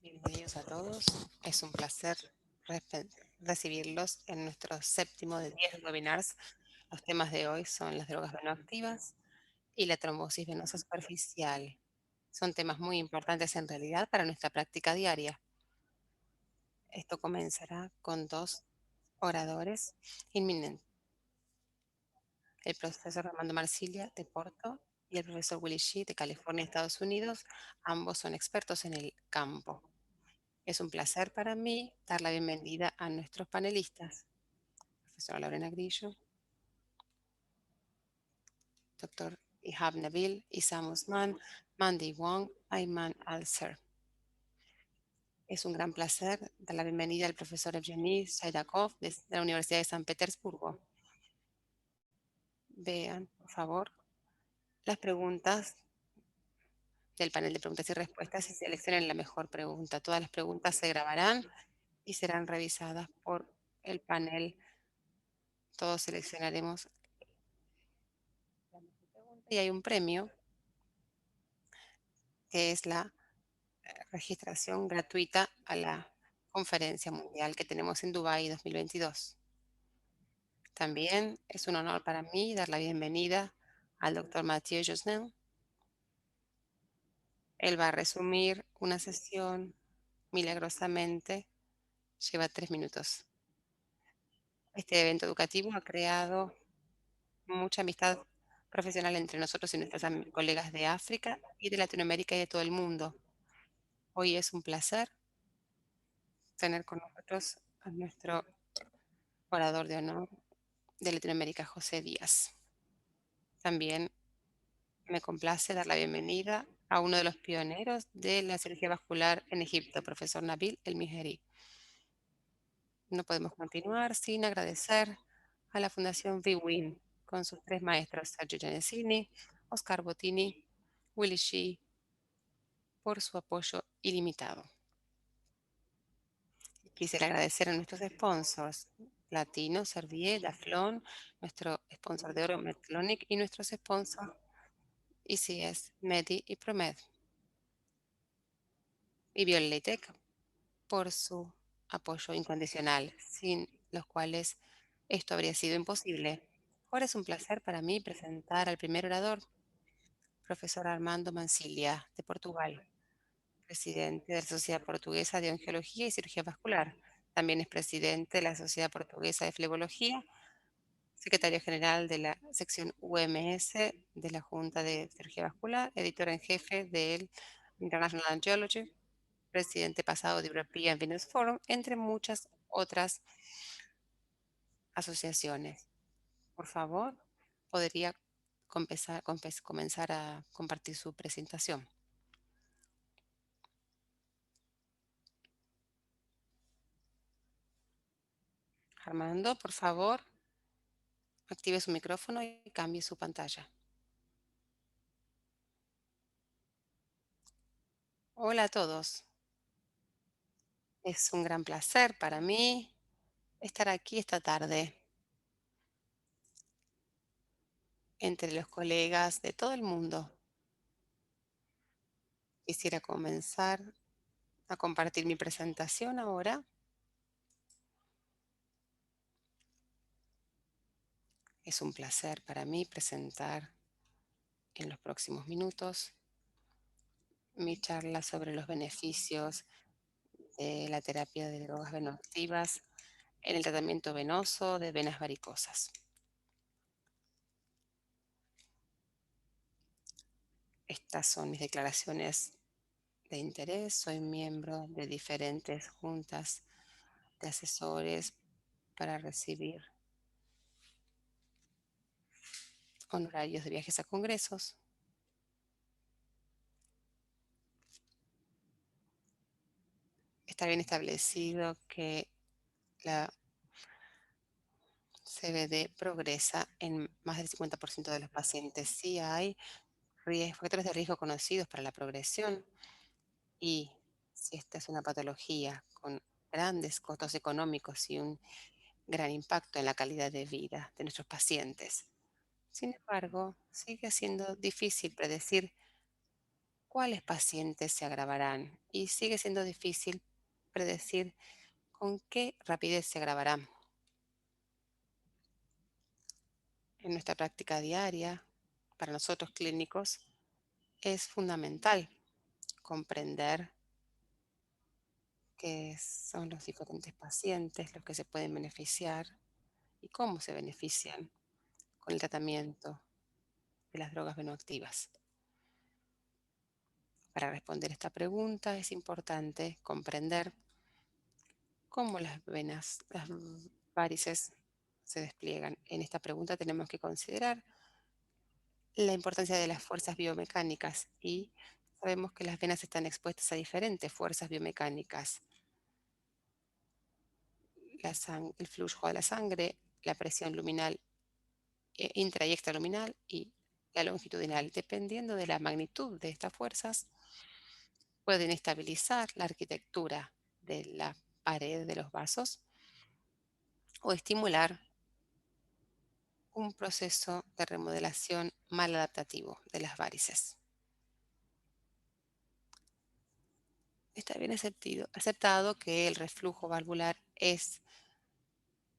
Bienvenidos a todos. Es un placer recibirlos en nuestro séptimo de 10 webinars. Los temas de hoy son las drogas venoactivas y la trombosis venosa superficial. Son temas muy importantes en realidad para nuestra práctica diaria. Esto comenzará con dos oradores inminentes, el profesor Armando Marsilia de Porto y el profesor Willy Shih de California, Estados Unidos. Ambos son expertos en el campo. Es un placer para mí dar la bienvenida a nuestros panelistas, profesora Lorena Grillo, doctor Ihab Nabil, Issam Usman, Mandy Wong, Ayman Al-Ser. Es un gran placer dar la bienvenida al profesor Evgeny Saidakov de la Universidad de San Petersburgo. Vean, por favor, las preguntas del panel de preguntas y respuestas y seleccionen la mejor pregunta. Todas las preguntas se grabarán y serán revisadas por el panel. Todos seleccionaremos la mejor pregunta y hay un premio que es la registración gratuita a la conferencia mundial que tenemos en Dubái 2022. También es un honor para mí dar la bienvenida al doctor Mathieu Josnel. Él va a resumir una sesión milagrosamente, lleva 3 minutos. Este evento educativo ha creado mucha amistad profesional entre nosotros y nuestros colegas de África y de Latinoamérica y de todo el mundo. Hoy es un placer tener con nosotros a nuestro orador de honor de Latinoamérica, José Díaz. También me complace dar la bienvenida a uno de los pioneros de la cirugía vascular en Egipto, profesor Nabil El Miheri. No podemos continuar sin agradecer a la Fundación VWIN con sus 3 maestros, Sergio Gianesini, Oscar Bottini, Willy Shih, por su apoyo ilimitado. Quisiera agradecer a nuestros sponsors, Latino, Servier, Daflon, nuestro sponsor de oro, Medtronic, y nuestros sponsors, ICS, Medi y Promed, y Bioletec por su apoyo incondicional, sin los cuales esto habría sido imposible. Ahora es un placer para mí presentar al primer orador, profesor Armando Mancilia, de Portugal, presidente de la Sociedad Portuguesa de Angiología y Cirugía Vascular. También es presidente de la Sociedad Portuguesa de Flebología, secretario general de la sección UMS de la Junta de Cirugía Vascular, editor en jefe del International Angiology, presidente pasado de European Venous Forum, entre muchas otras asociaciones. Por favor, podría comenzar a compartir su presentación. Armando, por favor, active su micrófono y cambie su pantalla. Hola a todos. Es un gran placer para mí estar aquí esta tarde entre los colegas de todo el mundo. Quisiera comenzar a compartir mi presentación ahora. Es un placer para mí presentar en los próximos minutos mi charla sobre los beneficios de la terapia de drogas venoactivas en el tratamiento venoso de venas varicosas. Estas son mis declaraciones de interés. Soy miembro de diferentes juntas de asesores para recibir honorarios de viajes a congresos. Está bien establecido que la CBD progresa en más del 50% de los pacientes. Sí hay factores de riesgo conocidos para la progresión y si esta es una patología con grandes costos económicos y un gran impacto en la calidad de vida de nuestros pacientes. Sin embargo, sigue siendo difícil predecir cuáles pacientes se agravarán y sigue siendo difícil predecir con qué rapidez se agravarán. En nuestra práctica diaria, para nosotros clínicos, es fundamental comprender qué son los diferentes pacientes, los que se pueden beneficiar y cómo se benefician con el tratamiento de las drogas venoactivas. Para responder esta pregunta es importante comprender cómo las venas, las varices se despliegan. En esta pregunta tenemos que considerar la importancia de las fuerzas biomecánicas y sabemos que las venas están expuestas a diferentes fuerzas biomecánicas. El flujo de la sangre, la presión luminal, intra y extraluminal y la longitudinal. Dependiendo de la magnitud de estas fuerzas, pueden estabilizar la arquitectura de la pared de los vasos o estimular un proceso de remodelación maladaptativo de las varices. Está bien aceptado que el reflujo valvular es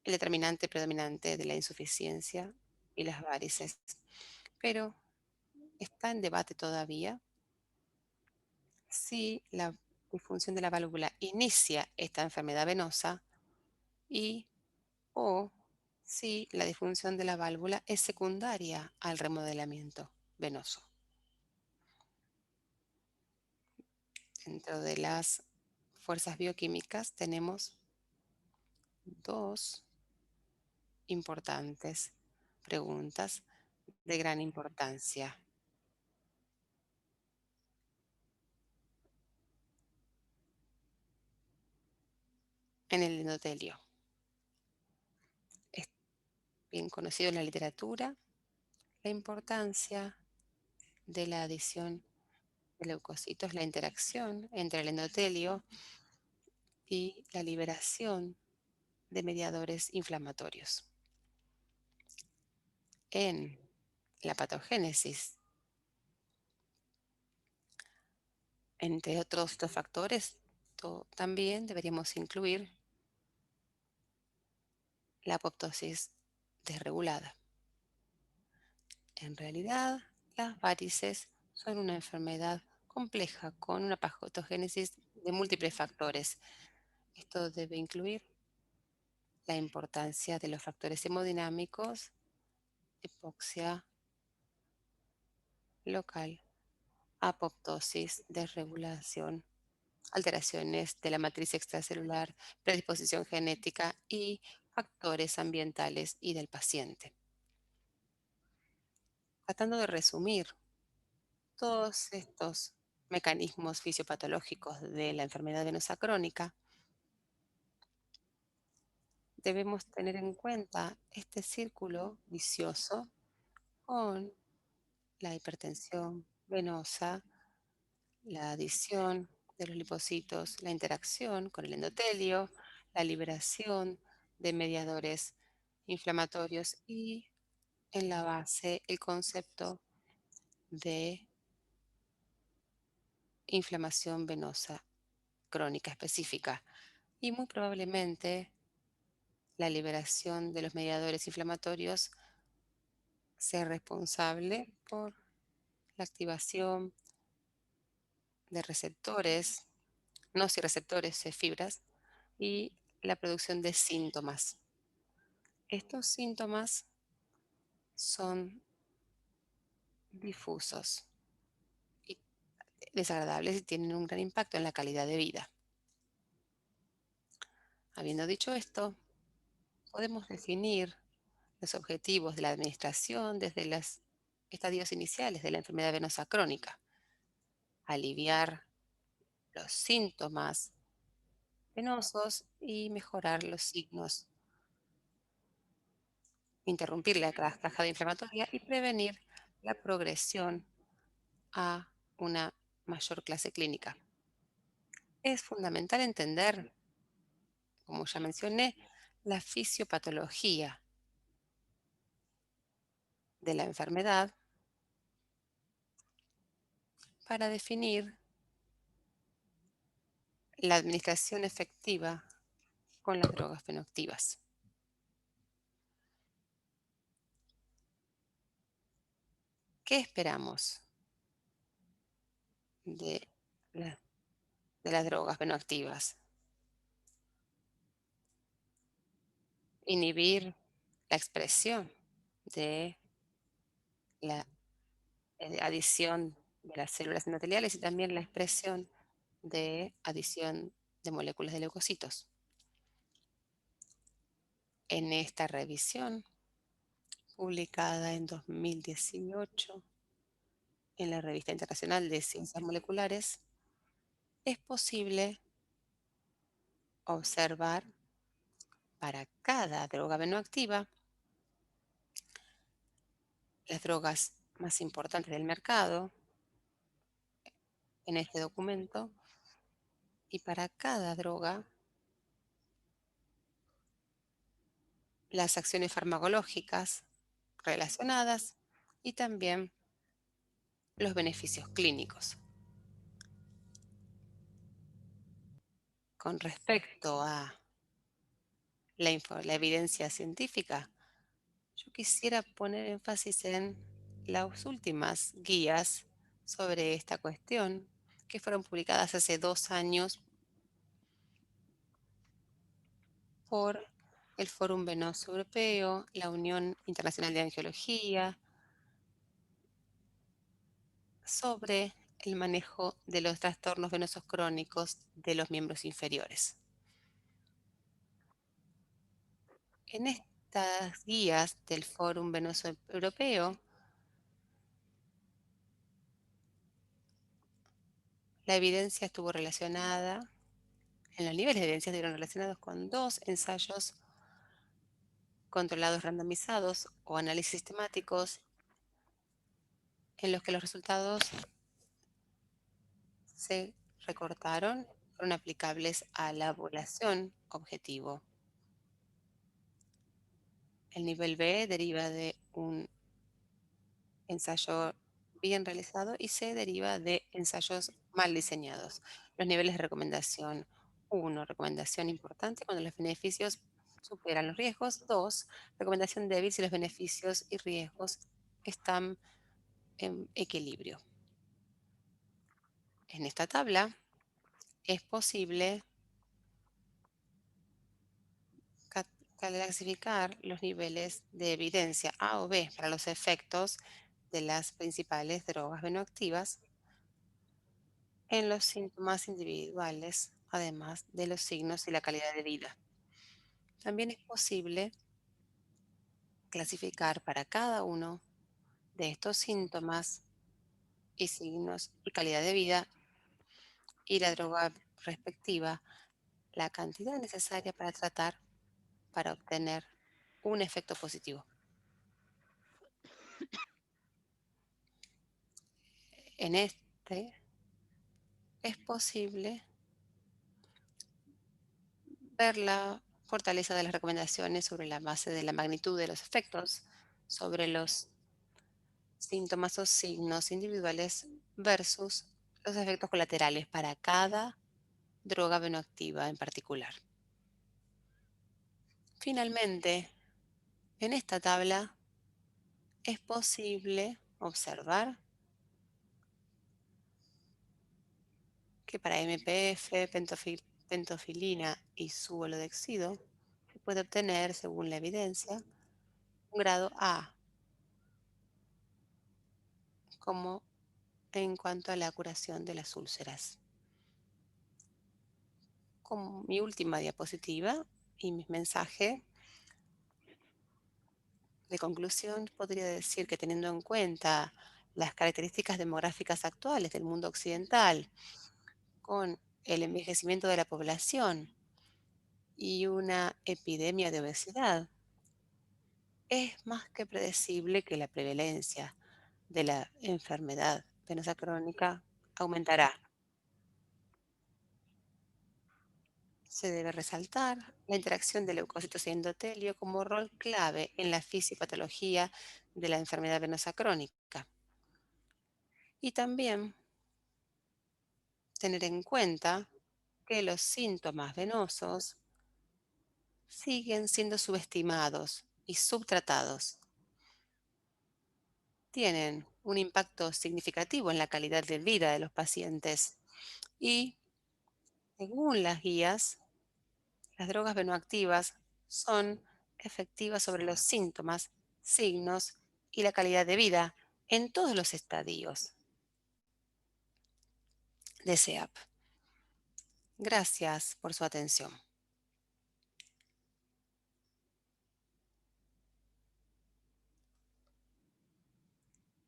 el determinante predominante de la insuficiencia y las varices, pero está en debate todavía si la disfunción de la válvula inicia esta enfermedad venosa y o si la disfunción de la válvula es secundaria al remodelamiento venoso. Dentro de las fuerzas bioquímicas tenemos dos importantes preguntas de gran importancia. En el endotelio, es bien conocido en la literatura la importancia de la adición de leucocitos, la interacción entre el endotelio y la liberación de mediadores inflamatorios. En la patogénesis, entre otros estos factores, también deberíamos incluir la apoptosis desregulada. En realidad, las varices son una enfermedad compleja con una patogénesis de múltiples factores. Esto debe incluir la importancia de los factores hemodinámicos, hipoxia local, apoptosis, desregulación, alteraciones de la matriz extracelular, predisposición genética y factores ambientales y del paciente. Tratando de resumir todos estos mecanismos fisiopatológicos de la enfermedad venosa crónica, debemos tener en cuenta este círculo vicioso con la hipertensión venosa, la adición de los lipocitos, la interacción con el endotelio, la liberación de mediadores inflamatorios y en la base el concepto de inflamación venosa crónica específica y muy probablemente la liberación de los mediadores inflamatorios sea responsable por la activación de receptores, nociceptores de fibras y la producción de síntomas. Estos síntomas son difusos y desagradables y tienen un gran impacto en la calidad de vida. Habiendo dicho esto, podemos definir los objetivos de la administración desde los estadios iniciales de la enfermedad venosa crónica. Aliviar los síntomas venosos y mejorar los signos, interrumpir la cascada inflamatoria y prevenir la progresión a una mayor clase clínica. Es fundamental entender, como ya mencioné, la fisiopatología de la enfermedad para definir la administración efectiva con las drogas bioactivas. ¿Qué esperamos de, la- de las drogas bioactivas? Inhibir la expresión de la adición de las células endoteliales y también la expresión de adición de moléculas de leucocitos. En esta revisión, publicada en 2018 en la Revista Internacional de Ciencias Moleculares, es posible observar para cada droga bioactiva las drogas más importantes del mercado en este documento y para cada droga las acciones farmacológicas relacionadas y también los beneficios clínicos. Con respecto a la evidencia científica, yo quisiera poner énfasis en las últimas guías sobre esta cuestión que fueron publicadas hace 2 años por el Fórum Venoso Europeo, la Unión Internacional de Angiología, sobre el manejo de los trastornos venosos crónicos de los miembros inferiores. En estas guías del Fórum Venoso Europeo, la evidencia estuvo relacionada, en los niveles de evidencia estuvieron relacionados con 2 ensayos controlados randomizados o análisis sistemáticos en los que los resultados se recortaron, fueron aplicables a la población objetivo. El nivel B deriva de un ensayo bien realizado y C deriva de ensayos mal diseñados. Los niveles de recomendación: 1, recomendación importante cuando los beneficios superan los riesgos. 2, recomendación débil si los beneficios y riesgos están en equilibrio. En esta tabla es posible ca- clasificar los niveles de evidencia A o B para los efectos de las principales drogas bioactivas en los síntomas individuales, además de los signos y la calidad de vida. También es posible clasificar para cada uno de estos síntomas y signos y calidad de vida y la droga respectiva, la cantidad necesaria para tratar para obtener un efecto positivo. En este es posible ver la fortaleza de las recomendaciones sobre la base de la magnitud de los efectos sobre los síntomas o signos individuales versus los efectos colaterales para cada droga bioactiva en particular. Finalmente, en esta tabla es posible observar que para MPF, pentofilina y subolodexido se puede obtener, según la evidencia, un grado A, como en cuanto a la curación de las úlceras. Como mi última diapositiva y mi mensaje de conclusión, podría decir que teniendo en cuenta las características demográficas actuales del mundo occidental, con el envejecimiento de la población y una epidemia de obesidad, es más que predecible que la prevalencia de la enfermedad venosa crónica aumentará. Se debe resaltar la interacción de leucocitos y endotelio como rol clave en la fisiopatología de la enfermedad venosa crónica. Y también tener en cuenta que los síntomas venosos siguen siendo subestimados y subtratados. Tienen un impacto significativo en la calidad de vida de los pacientes y, según las guías, las drogas venoactivas son efectivas sobre los síntomas, signos y la calidad de vida en todos los estadios de SEAP. Gracias por su atención.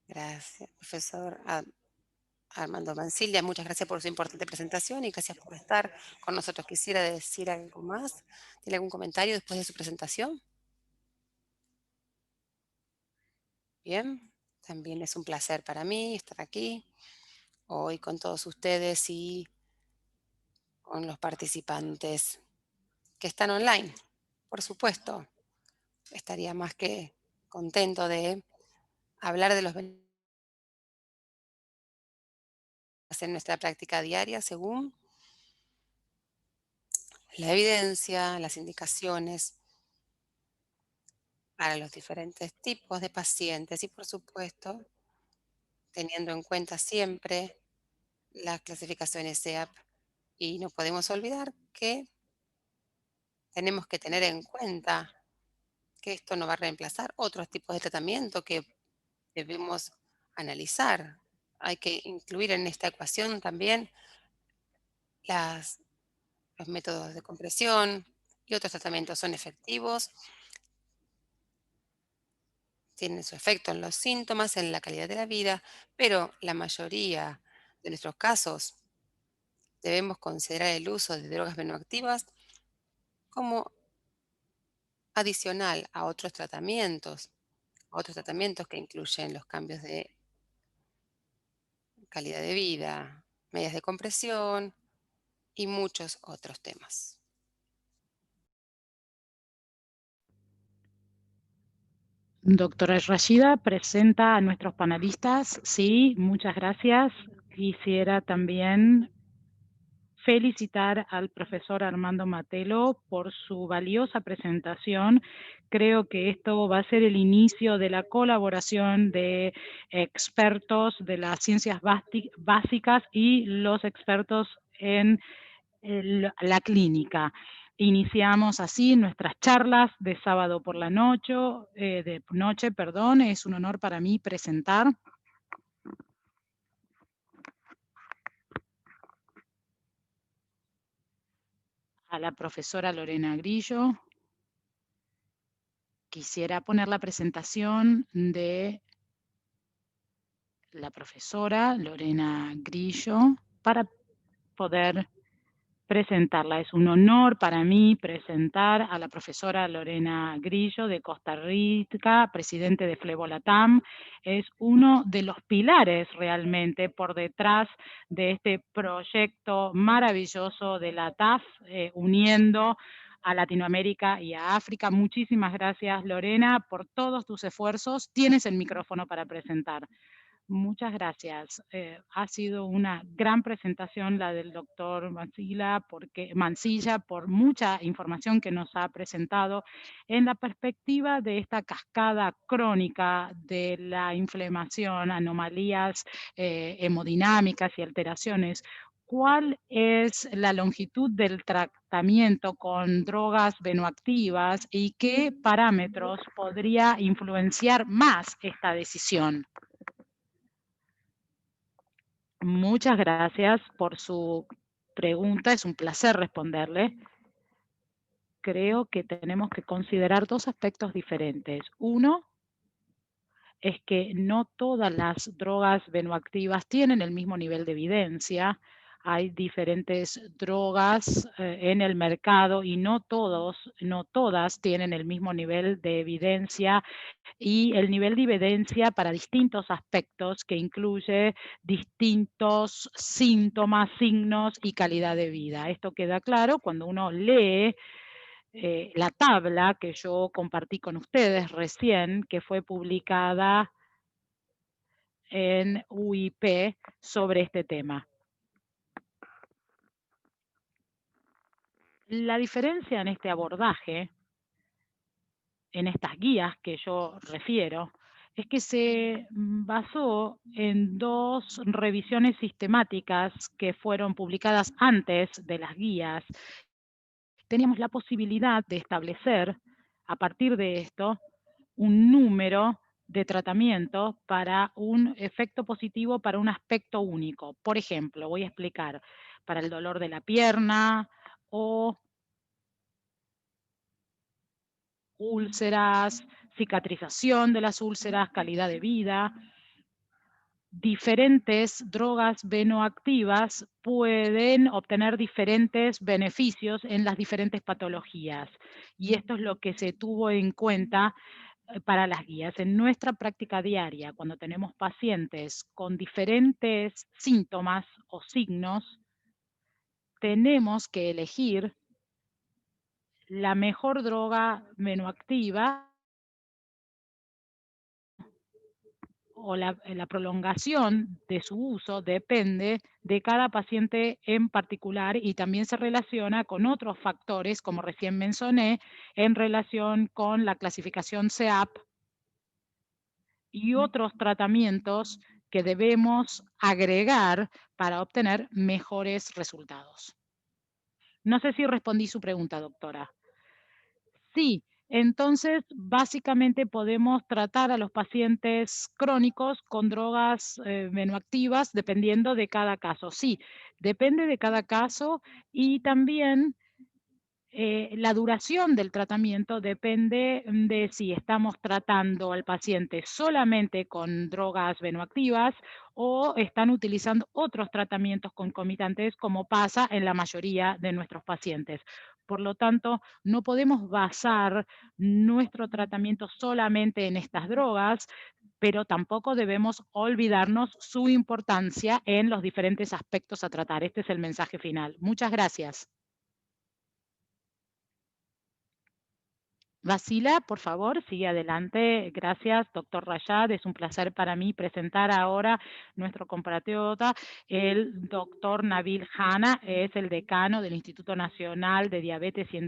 Gracias, profesor Armando Mancilla. Muchas gracias por su importante presentación y gracias por estar con nosotros. Quisiera decir algo más. ¿Tiene algún comentario después de su presentación? Bien, también es un placer para mí estar aquí hoy con todos ustedes y con los participantes que están online. Por supuesto, estaría más que contento de hablar de los beneficios en nuestra práctica diaria según la evidencia, las indicaciones para los diferentes tipos de pacientes y, por supuesto, teniendo en cuenta siempre las clasificaciones SEAP. Y no podemos olvidar que tenemos que tener en cuenta que esto no va a reemplazar otros tipos de tratamiento que debemos analizar. Hay que incluir en esta ecuación también las, los métodos de compresión y otros tratamientos son efectivos, tienen su efecto en los síntomas, en la calidad de la vida, pero la mayoría de nuestros casos debemos considerar el uso de drogas venoactivas como adicional a otros tratamientos que incluyen los cambios de calidad de vida, medidas de compresión y muchos otros temas. Doctora Rashida presenta a nuestros panelistas. Sí, muchas gracias. Quisiera también felicitar al profesor Armando Matelo por su valiosa presentación. Creo que esto va a ser el inicio de la colaboración de expertos de las ciencias básicas y los expertos en la clínica. Iniciamos así nuestras charlas de sábado por la noche, perdón. Es un honor para mí presentar a la profesora Lorena Grillo. Quisiera poner la presentación de la profesora Lorena Grillo para poder presentarla. Es un honor para mí presentar a la profesora Lorena Grillo de Costa Rica, presidente de Flebolatam. Es uno de los pilares realmente por detrás de este proyecto maravilloso de la TAF, uniendo a Latinoamérica y a África. Muchísimas gracias, Lorena, por todos tus esfuerzos. Tienes el micrófono para presentar. Muchas gracias. Ha sido una gran presentación la del doctor Mancilla por mucha información que nos ha presentado en la perspectiva de esta cascada crónica de la inflamación, anomalías hemodinámicas y alteraciones. ¿Cuál es la longitud del tratamiento con drogas venoactivas y qué parámetros podría influenciar más esta decisión? Muchas gracias por su pregunta, es un placer responderle. Creo que tenemos que considerar dos aspectos diferentes. Uno es que no todas las drogas venoactivas tienen el mismo nivel de evidencia. Hay diferentes drogas en el mercado y no todas tienen el mismo nivel de evidencia y el nivel de evidencia para distintos aspectos que incluye distintos síntomas, signos y calidad de vida. Esto queda claro cuando uno lee la tabla que yo compartí con ustedes recién, que fue publicada en UIP sobre este tema. La diferencia en este abordaje, en estas guías que yo refiero, es que Sí, se basó en 2 revisiones sistemáticas que fueron publicadas antes de las guías. Teníamos la posibilidad de establecer, a partir de esto, un número de tratamiento para un efecto positivo para un aspecto único. Por ejemplo, voy a explicar, para el dolor de la pierna o úlceras, cicatrización de las úlceras, calidad de vida. Diferentes drogas venoactivas pueden obtener diferentes beneficios en las diferentes patologías. Y esto es lo que se tuvo en cuenta para las guías. En nuestra práctica diaria, cuando tenemos pacientes con diferentes síntomas o signos, tenemos que elegir la mejor droga venoactiva o la prolongación de su uso depende de cada paciente en particular y también se relaciona con otros factores, como recién mencioné, en relación con la clasificación CEAP y otros tratamientos que debemos agregar para obtener mejores resultados. No sé si respondí su pregunta, doctora. Sí, entonces básicamente podemos tratar a los pacientes crónicos con drogas venoactivas dependiendo de cada caso. Sí, depende de cada caso y también la duración del tratamiento depende de si estamos tratando al paciente solamente con drogas venoactivas o están utilizando otros tratamientos concomitantes, como pasa en la mayoría de nuestros pacientes. Por lo tanto, no podemos basar nuestro tratamiento solamente en estas drogas, pero tampoco debemos olvidarnos su importancia en los diferentes aspectos a tratar. Este es el mensaje final. Muchas gracias. Basila, por favor, sigue adelante. Gracias, doctor Rayad. Es un placer para mí presentar ahora nuestro compatriota, el doctor Nabil Hanna, es el decano del Instituto Nacional de Diabetes y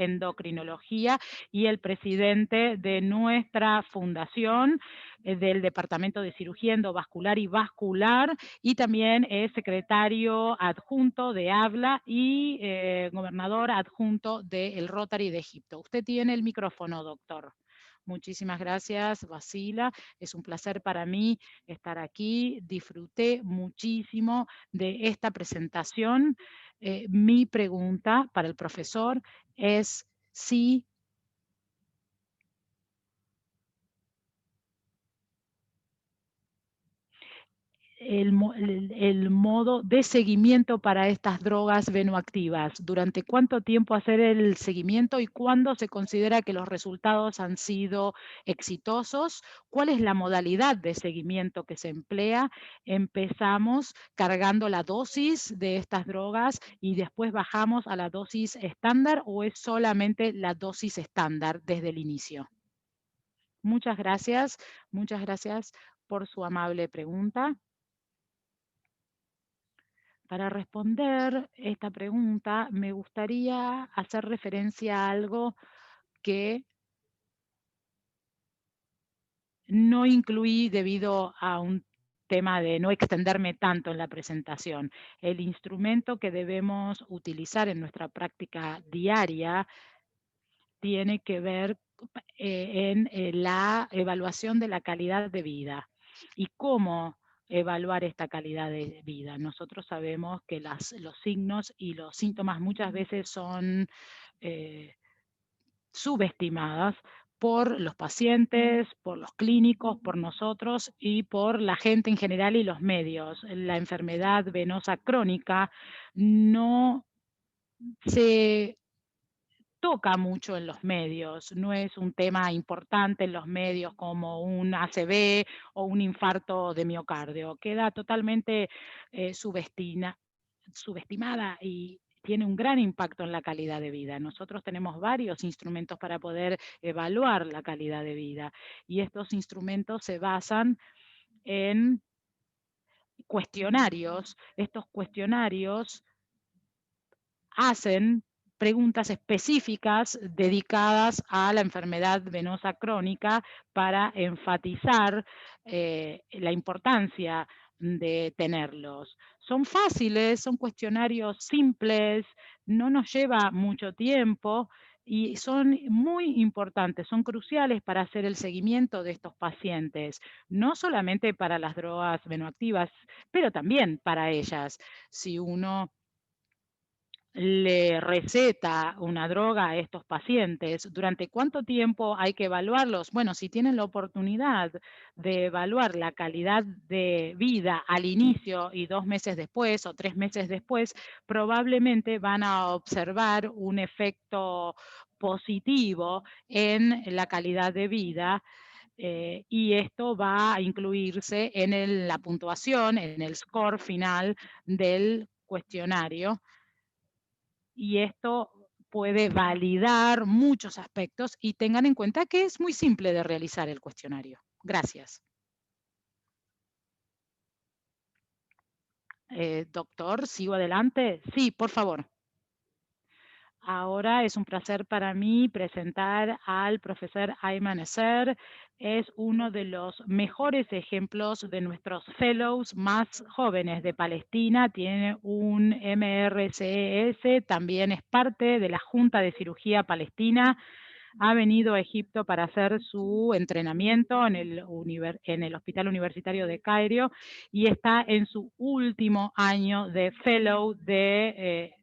Endocrinología y el presidente de nuestra fundación del Departamento de Cirugía Endovascular y Vascular y también es secretario adjunto de Habla y gobernador adjunto del Rotary de Egipto. Usted tiene el micrófono, doctor. Muchísimas gracias, Basila. Es un placer para mí estar aquí. Disfruté muchísimo de esta presentación. Mi pregunta para el profesor es si el modo de seguimiento para estas drogas venoactivas. ¿Durante cuánto tiempo hacer el seguimiento y cuándo se considera que los resultados han sido exitosos? ¿Cuál es la modalidad de seguimiento que se emplea? ¿Empezamos cargando la dosis de estas drogas y después bajamos a la dosis estándar o es solamente la dosis estándar desde el inicio? Muchas gracias por su amable pregunta. Para responder esta pregunta, me gustaría hacer referencia a algo que no incluí debido a un tema de no extenderme tanto en la presentación. El instrumento que debemos utilizar en nuestra práctica diaria tiene que ver en la evaluación de la calidad de vida. ¿Y cómo evaluar esta calidad de vida? Nosotros sabemos que los signos y los síntomas muchas veces son eh, subestimadas por los pacientes, por los clínicos, por nosotros y por la gente en general y los medios. La enfermedad venosa crónica no se toca mucho en los medios, no es un tema importante en los medios como un ACV o un infarto de miocardio, queda totalmente subestimada y tiene un gran impacto en la calidad de vida. Nosotros tenemos varios instrumentos para poder evaluar la calidad de vida y estos instrumentos se basan en cuestionarios. Estos cuestionarios hacen preguntas específicas dedicadas a la enfermedad venosa crónica para enfatizar la importancia de tenerlos. Son fáciles, son cuestionarios simples, no nos lleva mucho tiempo y son muy importantes, son cruciales para hacer el seguimiento de estos pacientes, no solamente para las drogas venoactivas, pero también para ellas. Si uno le receta una droga a estos pacientes, ¿durante cuánto tiempo hay que evaluarlos? Bueno, si tienen la oportunidad de evaluar la calidad de vida al inicio y 2 meses después o 3 meses después, probablemente van a observar un efecto positivo en la calidad de vida, y esto va a incluirse en la puntuación, en el score final del cuestionario, y esto puede validar muchos aspectos y tengan en cuenta que es muy simple de realizar el cuestionario. Gracias. Doctor, ¿sigo adelante? Sí, por favor. Ahora es un placer para mí presentar al profesor Ayman Eser. Es uno de los mejores ejemplos de nuestros fellows más jóvenes de Palestina. Tiene un MRCS, también es parte de la Junta de Cirugía Palestina. Ha venido a Egipto para hacer su entrenamiento en el Hospital Universitario de Cairo y está en su último año de fellow de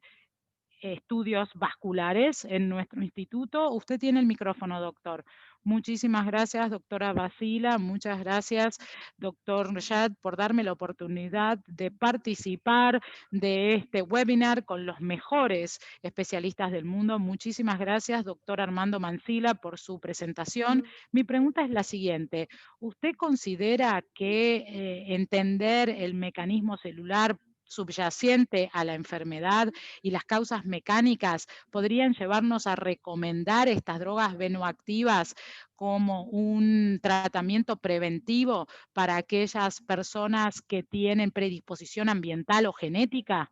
estudios vasculares en nuestro instituto. Usted tiene el micrófono, doctor. Muchísimas gracias, doctora Basila. Muchas gracias, doctor Rashad, por darme la oportunidad de participar de este webinar con los mejores especialistas del mundo. Muchísimas gracias, doctor Armando Mancila, por su presentación. Mi pregunta es la siguiente. ¿Usted considera que entender el mecanismo celular subyacente a la enfermedad y las causas mecánicas podrían llevarnos a recomendar estas drogas venoactivas como un tratamiento preventivo para aquellas personas que tienen predisposición ambiental o genética?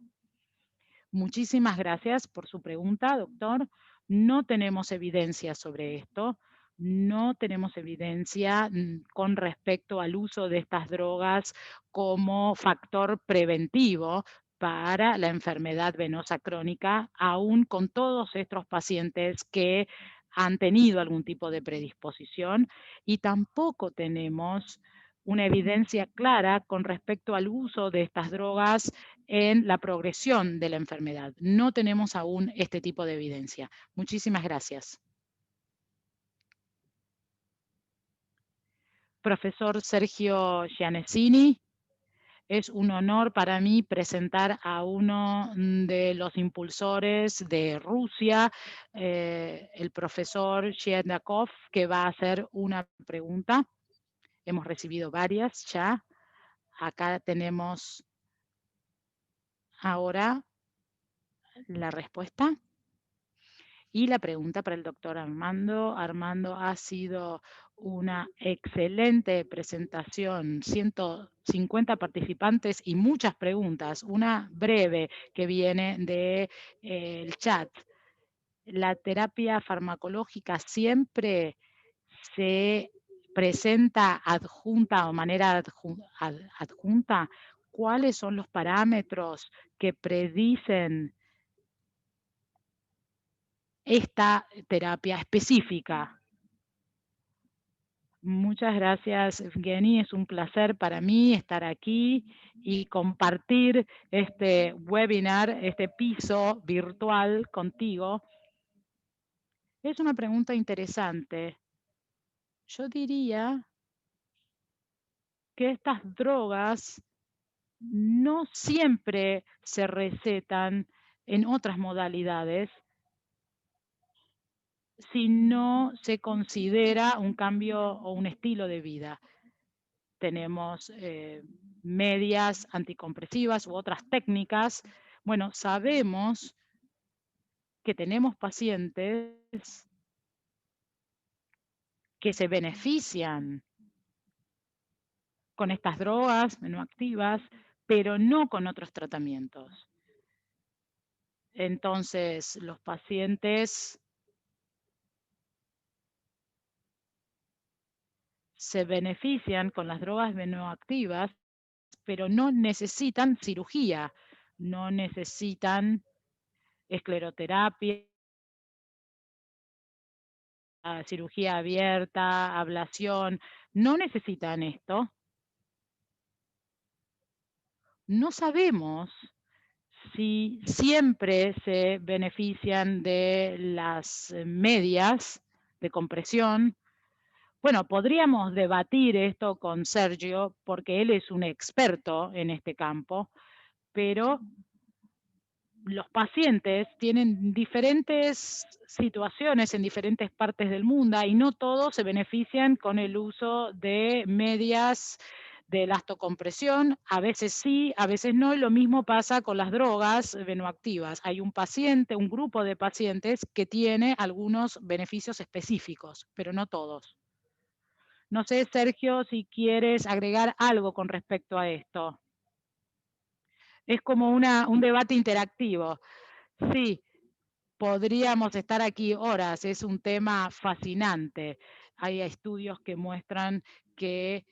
Muchísimas gracias por su pregunta, doctor. No tenemos evidencia sobre esto. No tenemos evidencia con respecto al uso de estas drogas como factor preventivo para la enfermedad venosa crónica, aún con todos estos pacientes que han tenido algún tipo de predisposición, y tampoco tenemos una evidencia clara con respecto al uso de estas drogas en la progresión de la enfermedad. No tenemos aún este tipo de evidencia. Muchísimas gracias. Profesor Sergio Gianesini, es un honor para mí presentar a uno de los impulsores de Rusia, el profesor Sherdakov, que va a hacer una pregunta. Hemos recibido varias ya. Acá tenemos ahora la respuesta. Y la pregunta para el doctor Armando. Armando, ha sido una excelente presentación, 150 participantes y muchas preguntas. Una breve que viene del chat. La terapia farmacológica siempre se presenta adjunta o manera adjunta. ¿Cuáles son los parámetros que predicen esta terapia específica? Muchas gracias, Evgeny. Es un placer para mí estar aquí y compartir este webinar, este piso virtual contigo. Es una pregunta interesante. Yo diría que estas drogas no siempre se recetan en otras modalidades si no se considera un cambio o un estilo de vida. Tenemos medias anticompresivas u otras técnicas. Bueno, sabemos que tenemos pacientes que se benefician con estas drogas no activas, pero no con otros tratamientos. Entonces, los pacientes se benefician con las drogas venoactivas, pero no necesitan cirugía, no necesitan escleroterapia, cirugía abierta, ablación, no necesitan esto. No sabemos si siempre se benefician de las medias de compresión. Bueno, podríamos debatir esto con Sergio porque él es un experto en este campo, pero los pacientes tienen diferentes situaciones en diferentes partes del mundo y no todos se benefician con el uso de medias de elastocompresión. A veces sí, a veces no. Y lo mismo pasa con las drogas venoactivas. Hay un paciente, un grupo de pacientes que tiene algunos beneficios específicos, pero no todos. No sé, Sergio, si quieres agregar algo con respecto a esto. Es como un debate interactivo. Sí, podríamos estar aquí horas, es un tema fascinante. Hay estudios que muestran que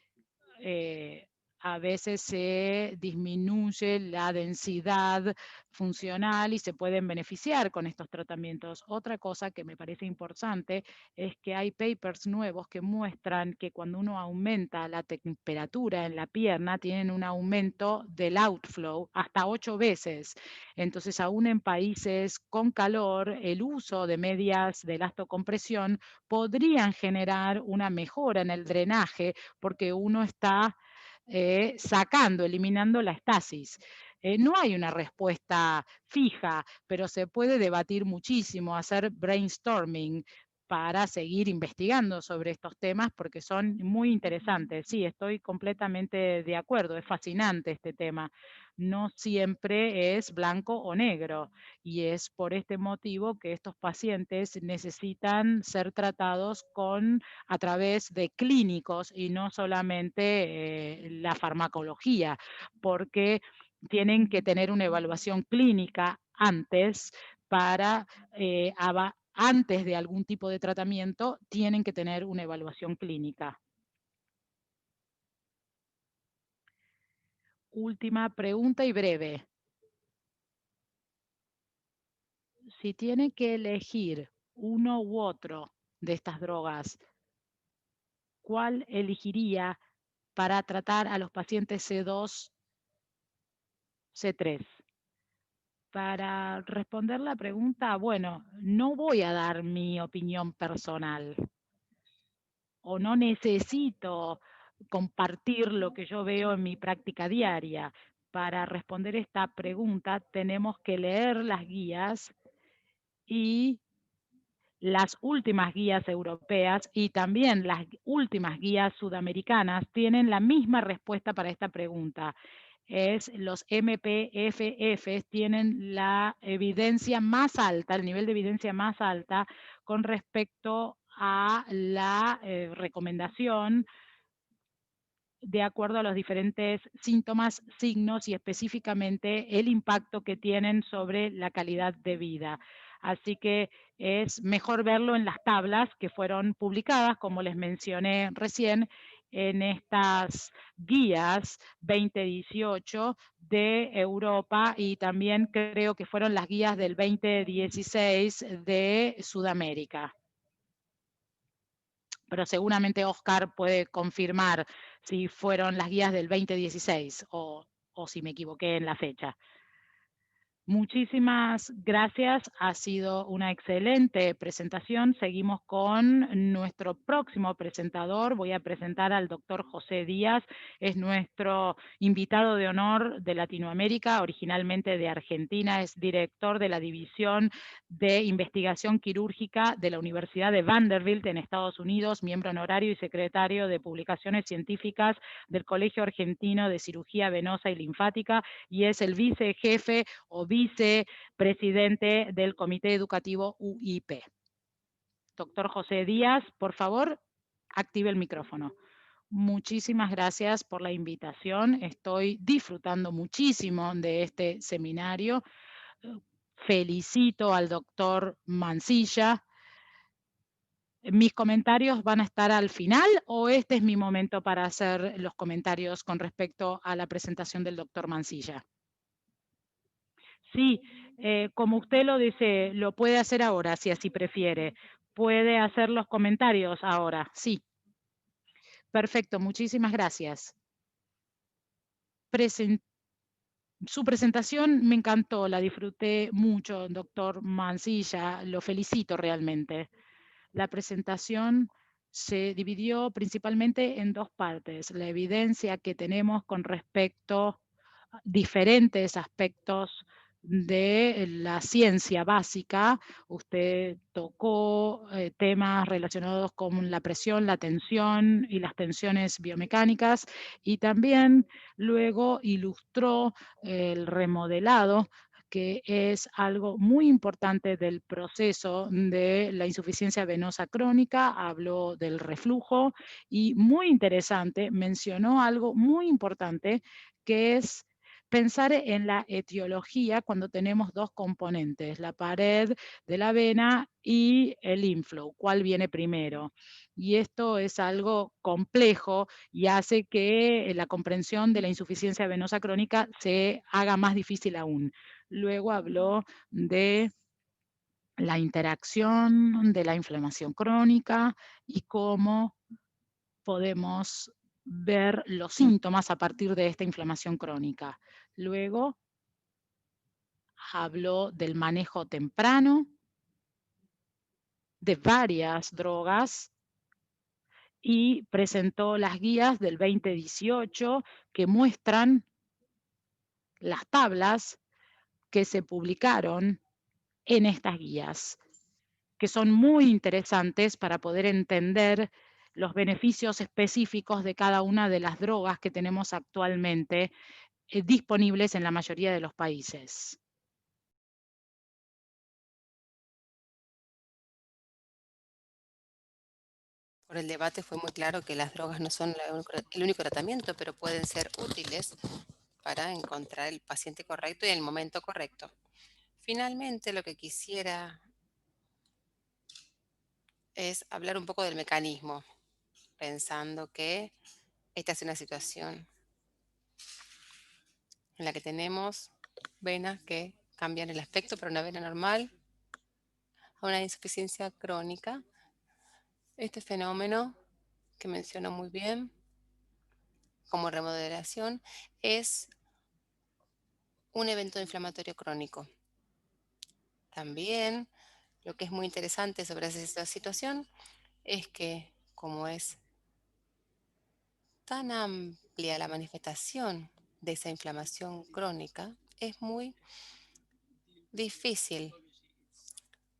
eh, a veces se disminuye la densidad funcional y se pueden beneficiar con estos tratamientos. Otra cosa que me parece importante es que hay papers nuevos que muestran que cuando uno aumenta la temperatura en la pierna, tienen un aumento del outflow hasta 8 veces. Entonces, aún en países con calor, el uso de medias de elastocompresión podrían generar una mejora en el drenaje porque uno está sacando, eliminando la estasis. No hay una respuesta fija, pero se puede debatir muchísimo, hacer brainstorming para seguir investigando sobre estos temas porque son muy interesantes. Sí, estoy completamente de acuerdo, es fascinante este tema. No siempre es blanco o negro y es por este motivo que estos pacientes necesitan ser tratados a través de clínicos y no solamente la farmacología, porque tienen que tener una evaluación clínica antes para, antes de algún tipo de tratamiento, tienen que tener una evaluación clínica. Última pregunta y breve. Si tiene que elegir uno u otro de estas drogas, ¿cuál elegiría para tratar a los pacientes C2, C3? Para responder la pregunta, bueno, no voy a dar mi opinión personal o no necesito compartir lo que yo veo en mi práctica diaria. Para responder esta pregunta tenemos que leer las guías y las últimas guías europeas y también las últimas guías sudamericanas tienen la misma respuesta para esta pregunta. Los MPFF tienen la evidencia más alta, el nivel de evidencia más alta con respecto a la recomendación de acuerdo a los diferentes síntomas, signos y específicamente el impacto que tienen sobre la calidad de vida. Así que es mejor verlo en las tablas que fueron publicadas, como les mencioné recién, en estas guías 2018 de Europa y también creo que fueron las guías del 2016 de Sudamérica. Pero seguramente Oscar puede confirmar si fueron las guías del 2016 o si me equivoqué en la fecha. Muchísimas gracias, ha sido una excelente presentación. Seguimos con nuestro próximo presentador. Voy a presentar al doctor José Díaz, es nuestro invitado de honor de Latinoamérica, originalmente de Argentina, es director de la División de Investigación Quirúrgica de la Universidad de Vanderbilt en Estados Unidos, miembro honorario y secretario de Publicaciones Científicas del Colegio Argentino de Cirugía Venosa y Linfática y es el vicejefe o vicepresidente del Comité Educativo UIP. Doctor José Díaz, por favor, active el micrófono. Muchísimas gracias por la invitación. Estoy disfrutando muchísimo de este seminario. felicito al doctor Mansilla. ¿Mis comentarios van a estar al final o este es mi momento para hacer los comentarios con respecto a la presentación del doctor Mansilla? Sí, como usted lo dice, lo puede hacer ahora, si así prefiere. Puede hacer los comentarios ahora. Sí, perfecto, muchísimas gracias. Presen- Su presentación me encantó, la disfruté mucho, doctor Mansilla, lo felicito realmente. La presentación se dividió principalmente en dos partes: la evidencia que tenemos con respecto a diferentes aspectos de la ciencia básica. Usted tocó temas relacionados con la presión, la tensión y las tensiones biomecánicas, y también luego ilustró el remodelado, que es algo muy importante del proceso de la insuficiencia venosa crónica. Habló del reflujo y, muy interesante, mencionó algo muy importante, que es pensar en la etiología cuando tenemos dos componentes, la pared de la vena y el inflow, cuál viene primero. Y esto es algo complejo y hace que la comprensión de la insuficiencia venosa crónica se haga más difícil aún. Luego habló de la interacción de la inflamación crónica y cómo podemos ver los síntomas a partir de esta inflamación crónica. Luego habló del manejo temprano de varias drogas y presentó las guías del 2018 que muestran las tablas que se publicaron en estas guías, que son muy interesantes para poder entender los beneficios específicos de cada una de las drogas que tenemos actualmente disponibles en la mayoría de los países. Por el debate fue muy claro que las drogas no son el único tratamiento, pero pueden ser útiles para encontrar el paciente correcto y en el momento correcto. Finalmente, lo que quisiera es hablar un poco del mecanismo, pensando que esta es una situación en la que tenemos venas que cambian el aspecto para una vena normal a una insuficiencia crónica. Este fenómeno, que mencionó muy bien como remodelación, es un evento inflamatorio crónico. También lo que es muy interesante sobre esta situación es que, como es tan amplia la manifestación de esa inflamación crónica, es muy difícil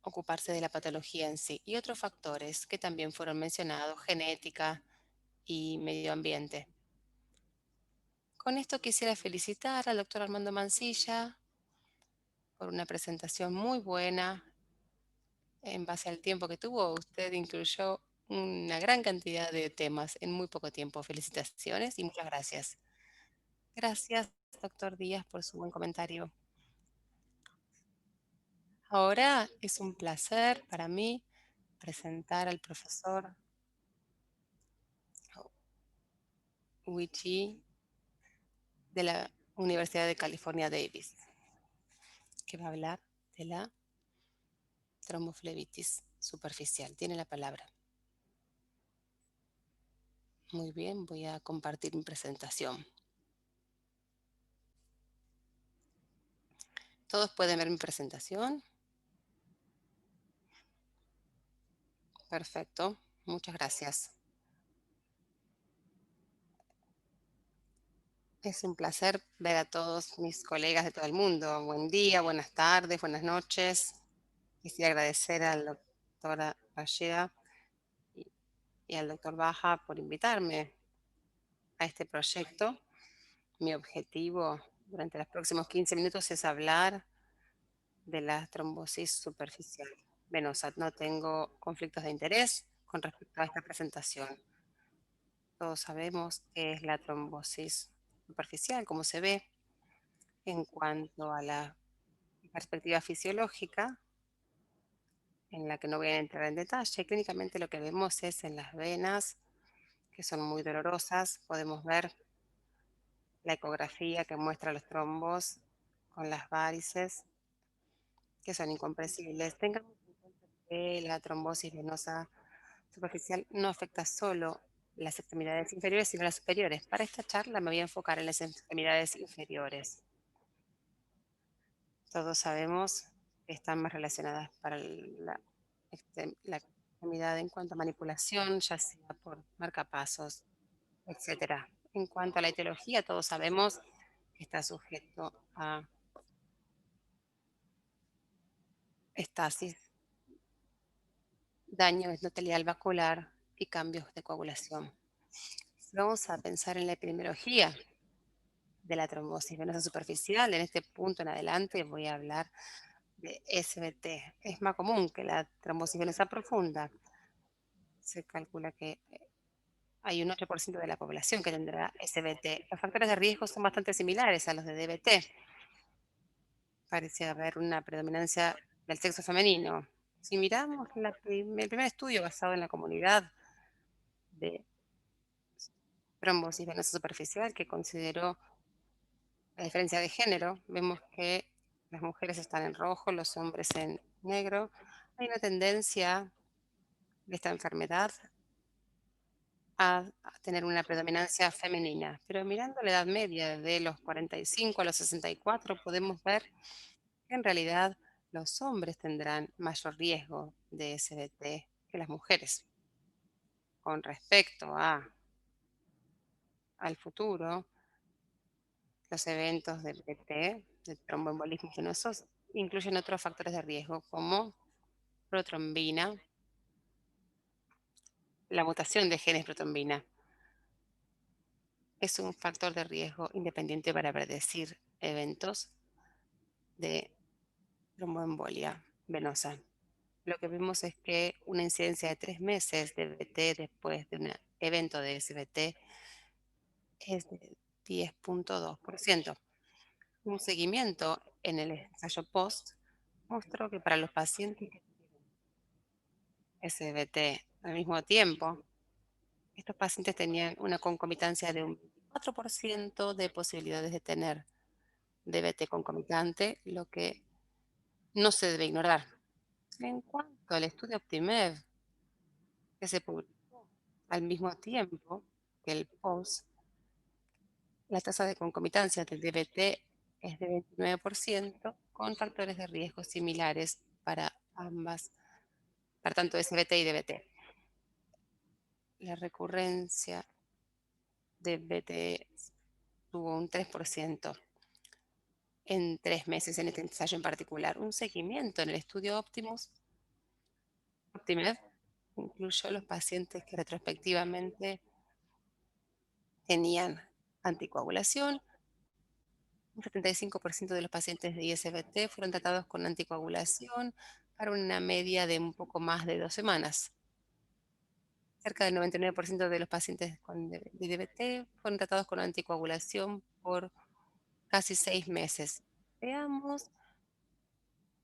ocuparse de la patología en sí y otros factores que también fueron mencionados, genética y medio ambiente. Con esto quisiera felicitar al doctor Armando Mansilla por una presentación muy buena. En base al tiempo que tuvo, usted incluyó una gran cantidad de temas en muy poco tiempo. Felicitaciones y muchas gracias. Gracias, doctor Díaz, por su buen comentario. Ahora es un placer para mí presentar al profesor Wichi de la Universidad de California, Davis, que va a hablar de la tromboflebitis superficial. Tiene la palabra. Muy bien, voy a compartir mi presentación. ¿Todos pueden ver mi presentación? Perfecto, muchas gracias. Es un placer ver a todos mis colegas de todo el mundo. Buen día, buenas tardes, buenas noches. Quisiera agradecer al doctor Bashida y, y al doctor Baja por invitarme a este proyecto. Mi objetivo durante los próximos 15 minutos es hablar de la trombosis superficial venosa. No tengo conflictos de interés con respecto a esta presentación. Todos sabemos qué es la trombosis superficial, cómo se ve en cuanto a la perspectiva fisiológica, en la que no voy a entrar en detalle, clínicamente lo que vemos es en las venas, que son muy dolorosas, podemos ver la ecografía que muestra los trombos con las varices, que son incomprensibles. Tengamos en cuenta que la trombosis venosa superficial no afecta solo las extremidades inferiores, sino las superiores. Para esta charla me voy a enfocar en las extremidades inferiores. Todos sabemos que están más relacionadas para la extremidad en cuanto a manipulación, ya sea por marcapasos, etcétera. En cuanto a la etiología, todos sabemos que está sujeto a estasis, daño endotelial vascular y cambios de coagulación. Si vamos a pensar en la epidemiología de la trombosis venosa superficial, en este punto en adelante voy a hablar de SBT. Es más común que la trombosis venosa profunda. Se calcula que hay un 8% de la población que tendrá SBT. Los factores de riesgo son bastante similares a los de DBT. Parece haber una predominancia del sexo femenino. Si miramos el primer estudio basado en la comunidad de trombosis venosa superficial que consideró la diferencia de género, vemos que las mujeres están en rojo, los hombres en negro. Hay una tendencia de esta enfermedad a tener una predominancia femenina, pero mirando la edad media de los 45 a los 64 podemos ver que en realidad los hombres tendrán mayor riesgo de SBT que las mujeres. Con respecto al futuro, los eventos de BT, de tromboembolismo venosos, incluyen otros factores de riesgo como protrombina, la mutación de genes protrombina. Es un factor de riesgo independiente para predecir eventos de tromboembolia venosa. Lo que vimos es que una incidencia de 3 meses de BT después de un evento de SBT es de 10,2%. Un seguimiento en el ensayo post mostró que para los pacientes que tuvieron SBT al mismo tiempo, estos pacientes tenían una concomitancia de un 24% de posibilidades de tener DBT concomitante, lo que no se debe ignorar. En cuanto al estudio Optimev, que se publicó al mismo tiempo que el post, la tasa de concomitancia del DBT es de 29%, con factores de riesgo similares para ambas, para tanto SBT y DBT. La recurrencia de DBT tuvo un 3% en 3 meses en este ensayo en particular. Un seguimiento en el estudio Optimev incluyó los pacientes que retrospectivamente tenían anticoagulación. Un 75% de los pacientes de ISBT fueron tratados con anticoagulación para una media de un poco más de 2 semanas. Cerca del 99% de los pacientes con DBT fueron tratados con anticoagulación por casi 6 meses. Veamos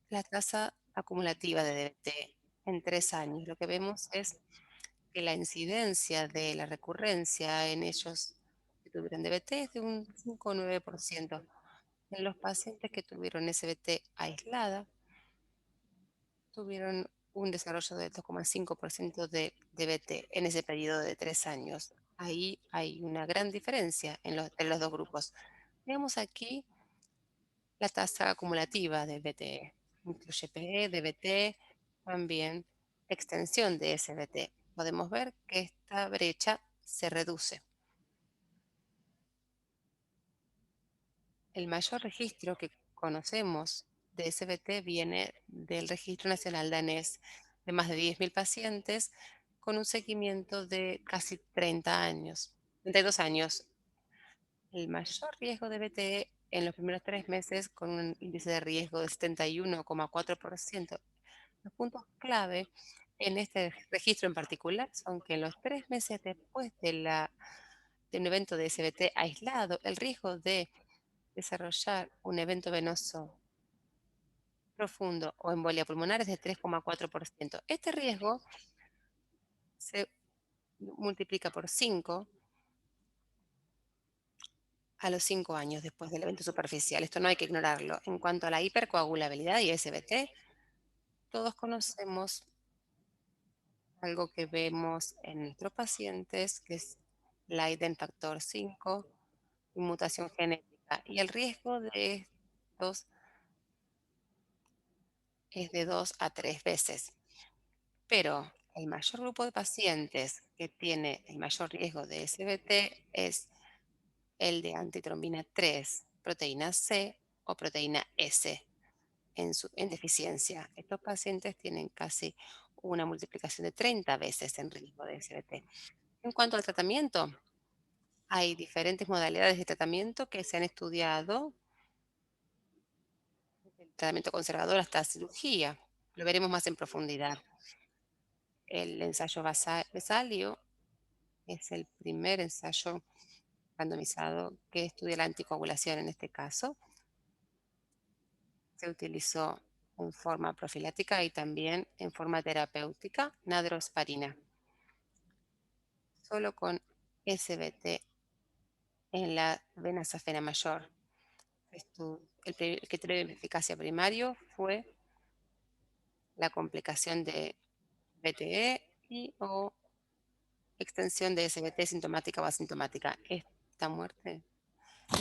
la tasa acumulativa de DBT en 3 años. Lo que vemos es que la incidencia de la recurrencia en ellos que tuvieron DBT es de un 5 o 9%. En los pacientes que tuvieron SBT aislada, tuvieron un desarrollo de 2,5% de DBT en ese periodo de 3 años. Ahí hay una gran diferencia en los dos grupos. Veamos aquí la tasa acumulativa de DBT. Incluye PE, DBT, también extensión de SBT. Podemos ver que esta brecha se reduce. El mayor registro que conocemos de SBT viene del Registro Nacional Danés de más de 10.000 pacientes con un seguimiento de casi 30 años, 32 años. El mayor riesgo de BTE en los primeros 3 meses con un índice de riesgo de 71,4%. Los puntos clave en este registro en particular son que en los 3 meses después de un evento de SBT aislado, el riesgo de desarrollar un evento venoso profundo o embolia pulmonar es de 3,4%. Este riesgo se multiplica por 5 a los 5 años después del evento superficial. Esto no hay que ignorarlo. En cuanto a la hipercoagulabilidad y SBT, todos conocemos algo que vemos en nuestros pacientes, que es Leiden factor 5 y mutación genética. Y el riesgo de estos es de 2 a 3 veces. Pero el mayor grupo de pacientes que tiene el mayor riesgo de SBT es el de antitrombina 3, proteína C o proteína S en deficiencia. Estos pacientes tienen casi una multiplicación de 30 veces en riesgo de SBT. En cuanto al tratamiento, hay diferentes modalidades de tratamiento que se han estudiado, desde el tratamiento conservador hasta cirugía. Lo veremos más en profundidad. El ensayo Besalio es el primer ensayo randomizado que estudia la anticoagulación en este caso. Se utilizó en forma profiláctica y también en forma terapéutica nadrosparina, solo con SBT en la vena safena mayor. El criterio de eficacia primario fue la complicación de BTE y o extensión de SBT sintomática o asintomática. Esta muerte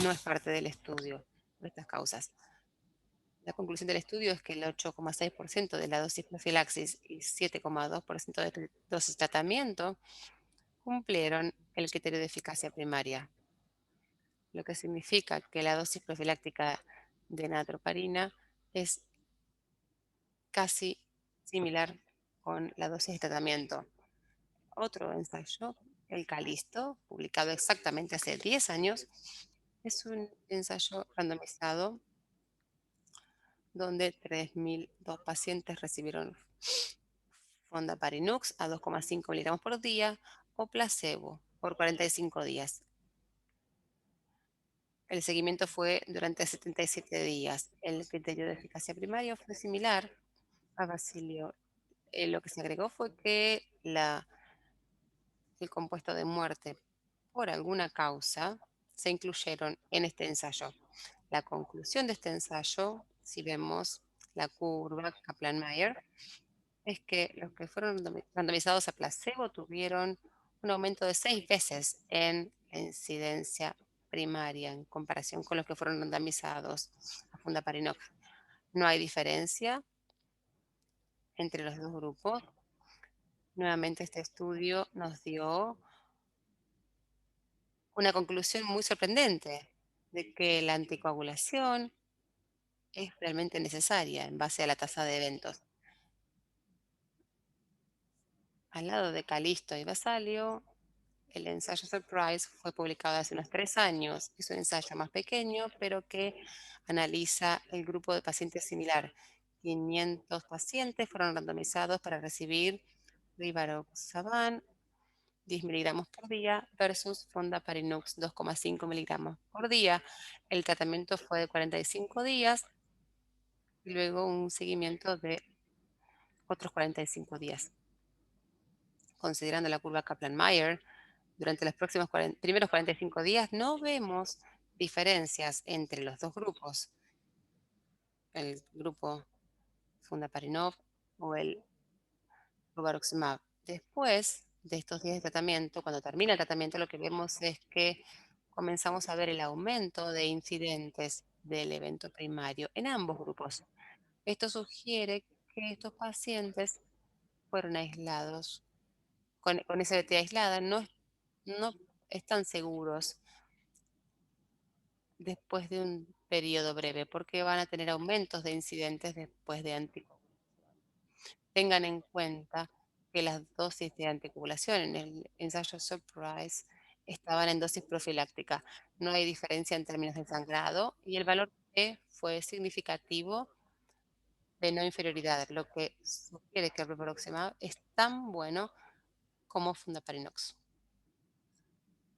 no es parte del estudio de estas causas. La conclusión del estudio es que el 8,6% de la dosis profilaxis y 7,2% de dosis tratamiento cumplieron el criterio de eficacia primaria, lo que significa que la dosis profiláctica de natroparina es casi similar con la dosis de tratamiento. Otro ensayo, el Calisto, publicado exactamente hace 10 años, es un ensayo randomizado donde 3.002 pacientes recibieron Fondaparinux a 2,5 miligramos por día o placebo por 45 días. El seguimiento fue durante 77 días. El criterio de eficacia primaria fue similar a Basilio. Lo que se agregó fue que el compuesto de muerte por alguna causa se incluyeron en este ensayo. La conclusión de este ensayo, si vemos la curva Kaplan-Meier, es que los que fueron randomizados a placebo tuvieron un aumento de 6 veces en la incidencia primaria en comparación con los que fueron randomizados a Fundaparinux. No hay diferencia entre los dos grupos. Nuevamente este estudio nos dio una conclusión muy sorprendente de que la anticoagulación es realmente necesaria en base a la tasa de eventos. Al lado de Calisto y Basalio, el ensayo Surprise fue publicado hace unos 3 años. Es un ensayo más pequeño, pero que analiza el grupo de pacientes similar. 500 pacientes fueron randomizados para recibir Rivaroxaban 10 miligramos por día versus Fondaparinux 2,5 miligramos por día. El tratamiento fue de 45 días y luego un seguimiento de otros 45 días. Considerando la curva Kaplan-Meier, durante los primeros 45 días no vemos diferencias entre los dos grupos, el grupo Fundaparinov o el Rivaroximab. Después de estos días de tratamiento, cuando termina el tratamiento, lo que vemos es que comenzamos a ver el aumento de incidentes del evento primario en ambos grupos. Esto sugiere que estos pacientes fueron aislados, con SBT aislada, no están seguros después de un periodo breve, porque van a tener aumentos de incidentes después de anticoagulación. Tengan en cuenta que las dosis de anticoagulación en el ensayo Surprise estaban en dosis profiláctica. No hay diferencia en términos de sangrado y el valor P fue significativo de no inferioridad, lo que sugiere que el Rivaroximab es tan bueno como Fundaparinox.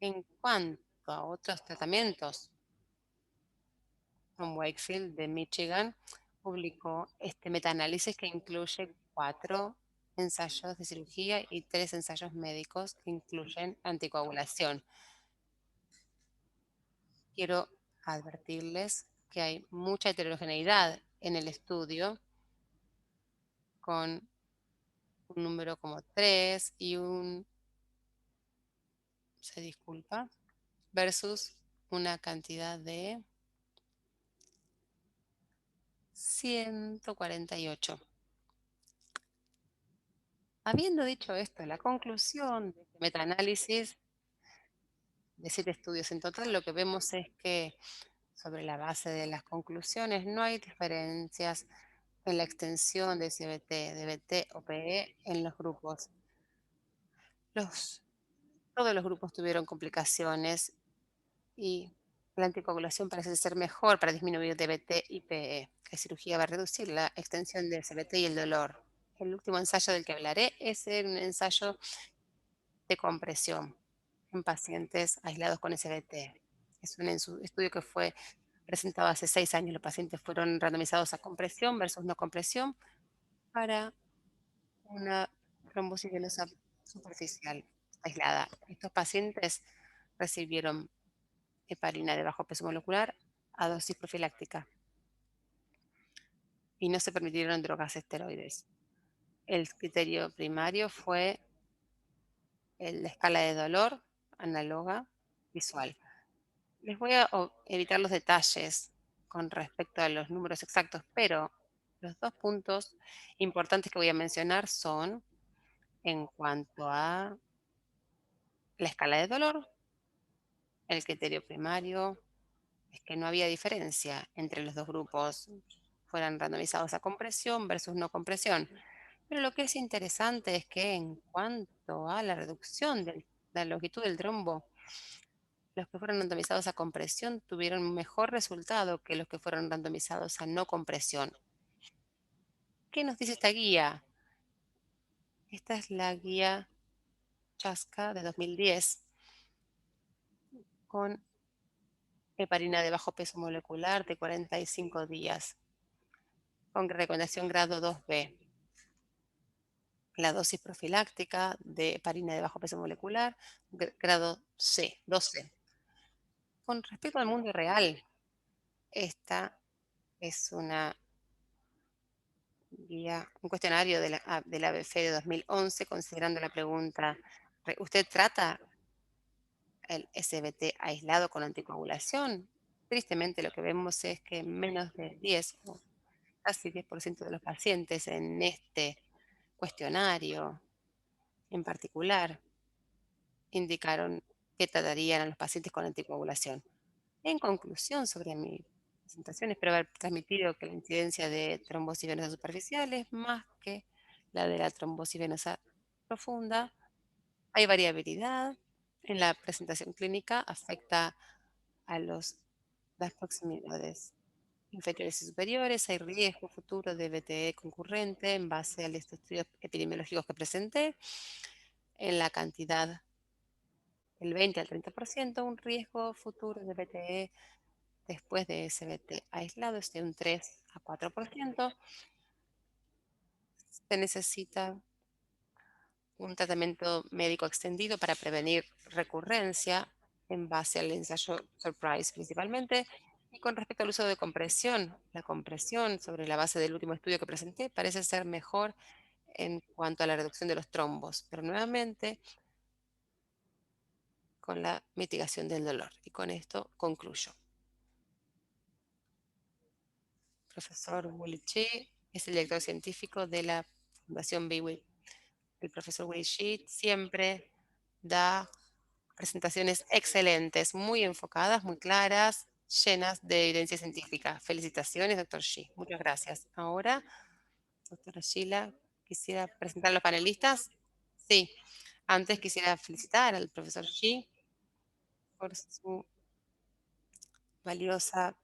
En cuanto a otros tratamientos, Tom Wakefield de Michigan publicó este metaanálisis que incluye 4 ensayos de cirugía y 3 ensayos médicos que incluyen anticoagulación. Quiero advertirles que hay mucha heterogeneidad en el estudio, con un número como 3 y se disculpa, versus una cantidad de 148. Habiendo dicho esto, la conclusión de este metaanálisis de 7 estudios en total, lo que vemos es que sobre la base de las conclusiones no hay diferencias en la extensión de CBT, DBT o PE en los grupos. Los, todos los grupos tuvieron complicaciones y la anticoagulación parece ser mejor para disminuir DBT y PE. La cirugía va a reducir la extensión del CBT y el dolor. El último ensayo del que hablaré es un ensayo de compresión en pacientes aislados con SBT. Es un estudio que fue presentado hace 6 años. Los pacientes fueron randomizados a compresión versus no compresión para una trombosis venosa superficial aislada. Estos pacientes recibieron heparina de bajo peso molecular a dosis profiláctica y no se permitieron drogas esteroides. El criterio primario fue la escala de dolor análoga visual. Les voy a evitar los detalles con respecto a los números exactos, pero los 2 puntos importantes que voy a mencionar son en cuanto a la escala de dolor. El criterio primario es que no había diferencia entre los 2 grupos, fueran randomizados a compresión versus no compresión. Pero lo que es interesante es que en cuanto a la reducción de la longitud del trombo, los que fueron randomizados a compresión tuvieron un mejor resultado que los que fueron randomizados a no compresión. ¿Qué nos dice esta guía? Esta es la guía Chaska de 2010 con heparina de bajo peso molecular de 45 días, con recomendación grado 2B. La dosis profiláctica de heparina de bajo peso molecular, grado C, 2C. Con respecto al mundo real, esta es una guía, un cuestionario de la ABF de 2011, considerando la pregunta, ¿usted trata el SBT aislado con anticoagulación? Tristemente, lo que vemos es que menos de 10 o casi 10% de los pacientes en este cuestionario en particular indicaron que tratarían a los pacientes con anticoagulación. En conclusión, sobre mi presentación, espero haber transmitido que la incidencia de trombosis venosa superficial es más que la de la trombosis venosa profunda. Hay variabilidad en la presentación clínica, afecta a las proximidades inferiores y superiores. Hay riesgo futuro de BTE concurrente en base a los estudios epidemiológicos que presenté. En la cantidad del 20 al 30%, un riesgo futuro de BTE después de SBT aislado es de un 3 a 4%. Se necesita un tratamiento médico extendido para prevenir recurrencia en base al ensayo Surprise principalmente. Y con respecto al uso de compresión, la compresión sobre la base del último estudio que presenté parece ser mejor en cuanto a la reducción de los trombos, pero nuevamente con la mitigación del dolor. Y con esto concluyo. Profesor Willy Chi es el director científico de la Fundación BWIP. El profesor Willy Chi siempre da presentaciones excelentes, muy enfocadas, muy claras, llenas de evidencia científica. Felicitaciones, doctor Shi. Muchas gracias. Ahora, doctora Sheila, quisiera presentar a los panelistas. Sí, antes quisiera felicitar al profesor Shi por su valiosa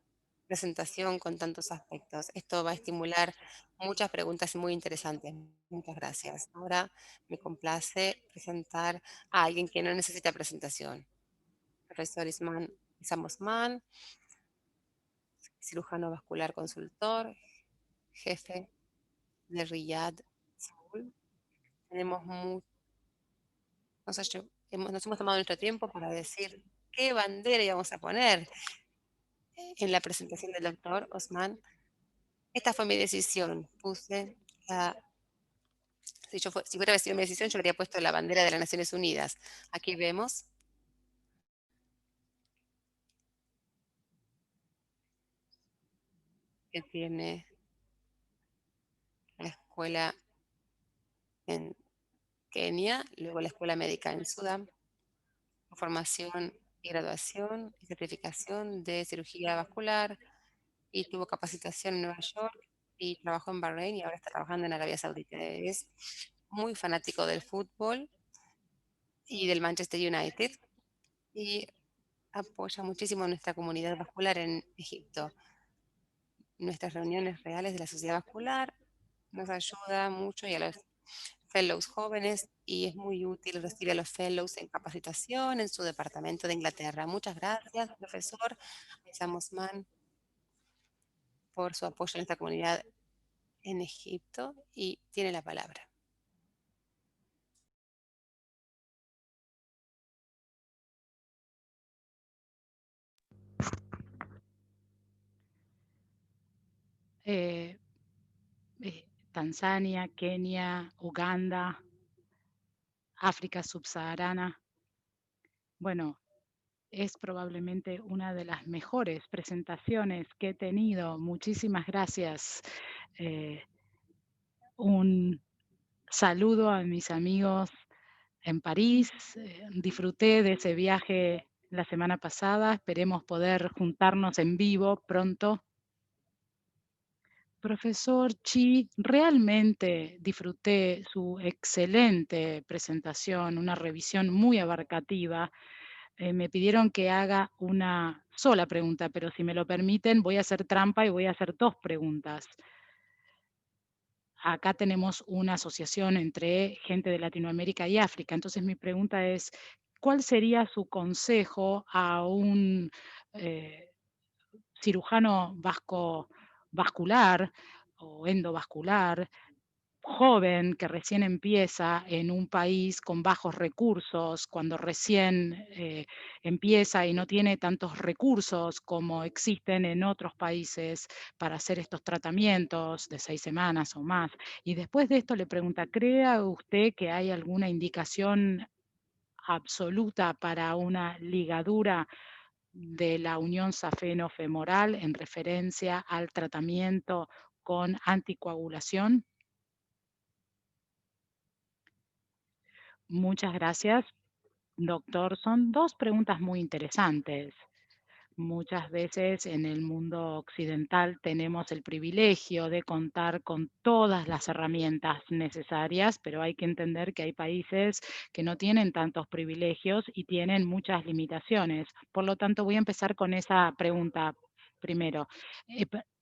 presentación con tantos aspectos. Esto va a estimular muchas preguntas muy interesantes. Muchas gracias. Ahora me complace presentar a alguien que no necesita presentación. Profesor Isam Osman, cirujano vascular consultor, jefe de Riyadh, Saúl. Tenemos mu nos ha lle nos hemos tomado nuestro tiempo para decir qué bandera íbamos a poner en la presentación del doctor Osman. Esta fue mi decisión. Puse la si fuera sido mi decisión, yo habría puesto la bandera de las Naciones Unidas. Aquí vemos que tiene la escuela en Kenia, luego la escuela médica en Sudán, formación y graduación y certificación de cirugía vascular, y tuvo capacitación en Nueva York y trabajó en Bahrein y ahora está trabajando en Arabia Saudita. Es muy fanático del fútbol y del Manchester United y apoya muchísimo a nuestra comunidad vascular en Egipto. Nuestras reuniones reales de la sociedad vascular nos ayuda mucho y a los fellows jóvenes y es muy útil recibir a los fellows en capacitación en su departamento de Inglaterra. Muchas gracias, profesor Sam Osman, por su apoyo a nuestra comunidad en Egipto y tiene la palabra. Eh, Tanzania, Kenia, Uganda, África subsahariana. Bueno, es probablemente una de las mejores presentaciones que he tenido. Muchísimas gracias. Un saludo a mis amigos en París. Disfruté de ese viaje la semana pasada. Esperemos poder juntarnos en vivo pronto. Profesor Chi, realmente disfruté su excelente presentación, una revisión muy abarcativa. Me pidieron que haga una sola pregunta, pero si me lo permiten, voy a hacer trampa y voy a hacer dos preguntas. Acá tenemos una asociación entre gente de Latinoamérica y África. Entonces mi pregunta es, ¿cuál sería su consejo a un cirujano vascular o endovascular joven que recién empieza en un país con bajos recursos, cuando recién empieza y no tiene tantos recursos como existen en otros países para hacer estos tratamientos de 6 semanas o más? Y después de esto le pregunta, ¿cree usted que hay alguna indicación absoluta para una ligadura de la unión safeno-femoral en referencia al tratamiento con anticoagulación? Muchas gracias, doctor. Son dos preguntas muy interesantes. Muchas veces en el mundo occidental tenemos el privilegio de contar con todas las herramientas necesarias, pero hay que entender que hay países que no tienen tantos privilegios y tienen muchas limitaciones. Por lo tanto, voy a empezar con esa pregunta primero.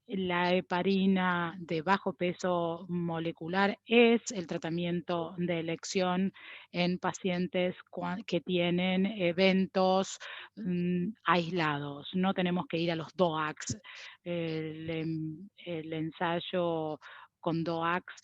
La heparina de bajo peso molecular es el tratamiento de elección en pacientes que tienen eventos aislados. No tenemos que ir a los DOACs. El ensayo con DOACs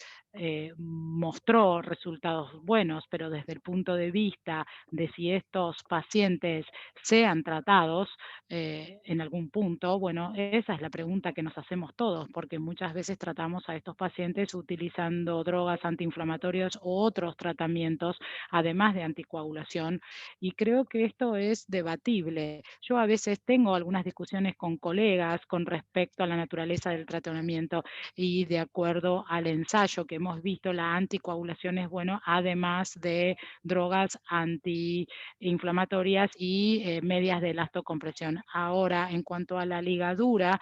mostró resultados buenos, pero desde el punto de vista de si estos pacientes sean tratados en algún punto, bueno, esa es la pregunta que nos hacemos todos, porque muchas veces tratamos a estos pacientes utilizando drogas antiinflamatorias o otros tratamientos, además de anticoagulación, y creo que esto es debatible. Yo a veces tengo algunas discusiones con colegas con respecto a la naturaleza del tratamiento y de acuerdo al ensayo que hemos visto, la anticoagulación es bueno, además de drogas antiinflamatorias y medias de elastocompresión. Ahora, en cuanto a la ligadura,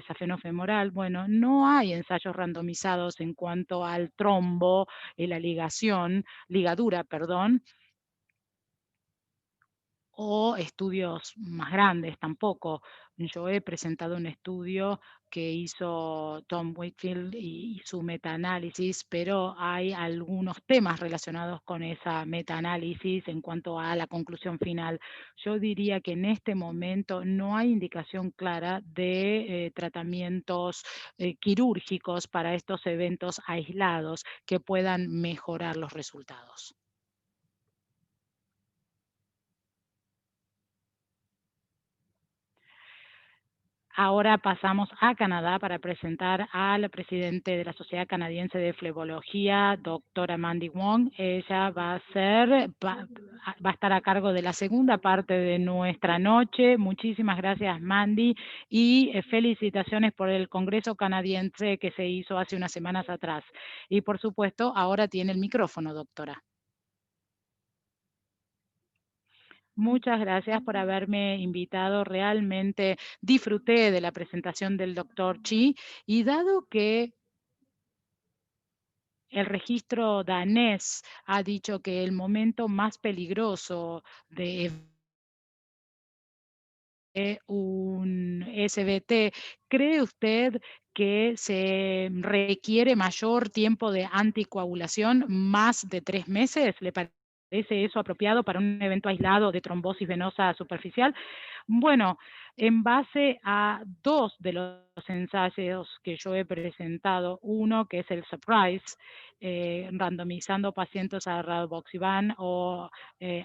safenofemoral, bueno, no hay ensayos randomizados en cuanto al trombo y la ligadura, perdón, o estudios más grandes tampoco. Yo he presentado un estudio que hizo Tom Wakefield y su metaanálisis, pero hay algunos temas relacionados con esa metaanálisis en cuanto a la conclusión final. Yo diría que en este momento no hay indicación clara de tratamientos quirúrgicos para estos eventos aislados que puedan mejorar los resultados. Ahora pasamos a Canadá para presentar al presidente de la Sociedad Canadiense de Flebología, doctora Mandy Wong. Ella va a estar a cargo de la segunda parte de nuestra noche. Muchísimas gracias, Mandy, y felicitaciones por el Congreso canadiense que se hizo hace unas semanas atrás. Y por supuesto, ahora tiene el micrófono, doctora. Muchas gracias por haberme invitado. Realmente disfruté de la presentación del doctor Chi y dado que el registro danés ha dicho que el momento más peligroso de un SBT, ¿cree usted que se requiere mayor tiempo de anticoagulación, más de 3 meses? ¿Le parece eso apropiado para un evento aislado de trombosis venosa superficial? Bueno, en base a 2 de los ensayos que yo he presentado, uno que es el SURPRISE, randomizando pacientes a Rivaroxaban o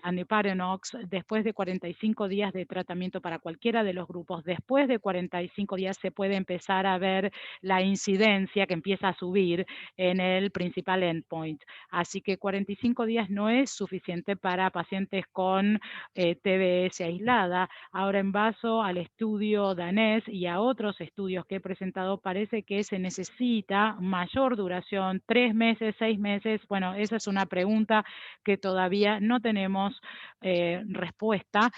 Amipranox después de 45 días de tratamiento para cualquiera de los grupos. Después de 45 días se puede empezar a ver la incidencia que empieza a subir en el principal endpoint. Así que 45 días no es suficiente para pacientes con TBS aislada. Ahora, en base al estudio danés y a otros estudios que he presentado, parece que se necesita mayor duración, 3 meses, 6 meses. Bueno, esa es una pregunta que todavía no tenemos respuesta.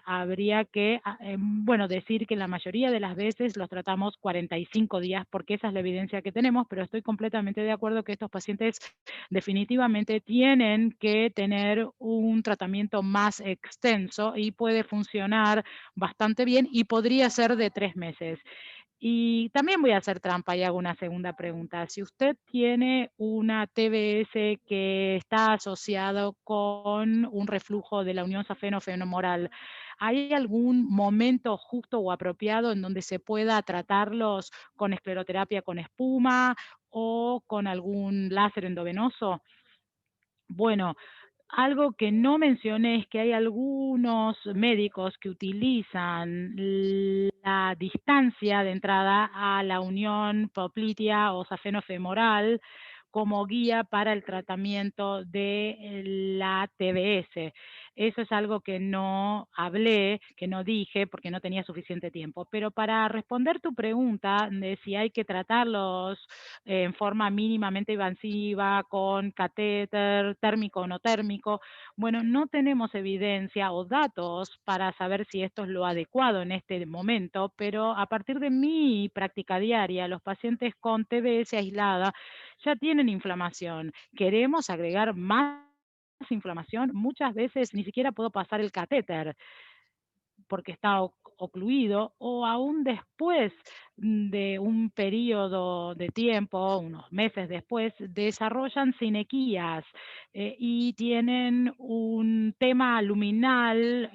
Habría que, bueno, decir que la mayoría de las veces los tratamos 45 días porque esa es la evidencia que tenemos, pero estoy completamente de acuerdo que estos pacientes definitivamente tienen que tener un tratamiento más extenso y puede funcionar bastante bien y podría ser de 3 meses. Y también voy a hacer trampa y hago una segunda pregunta. Si usted tiene una TBS que está asociado con un reflujo de la unión safeno-fenomoral, ¿hay algún momento justo o apropiado en donde se pueda tratarlos con escleroterapia con espuma o con algún láser endovenoso? Bueno, algo que no mencioné es que hay algunos médicos que utilizan la distancia de entrada a la unión poplitea o safenofemoral como guía para el tratamiento de la TBS. Eso es algo que no hablé, que no dije porque no tenía suficiente tiempo. Pero para responder tu pregunta de si hay que tratarlos en forma mínimamente invasiva, con catéter, térmico o no térmico. Bueno, no tenemos evidencia o datos para saber si esto es lo adecuado en este momento, pero a partir de mi práctica diaria, los pacientes con TBS aislada ya tienen inflamación. Queremos agregar más inflamación, muchas veces ni siquiera puedo pasar el catéter porque está ocluido o aún después de un periodo de tiempo, unos meses después, desarrollan sinequías y tienen un tema luminal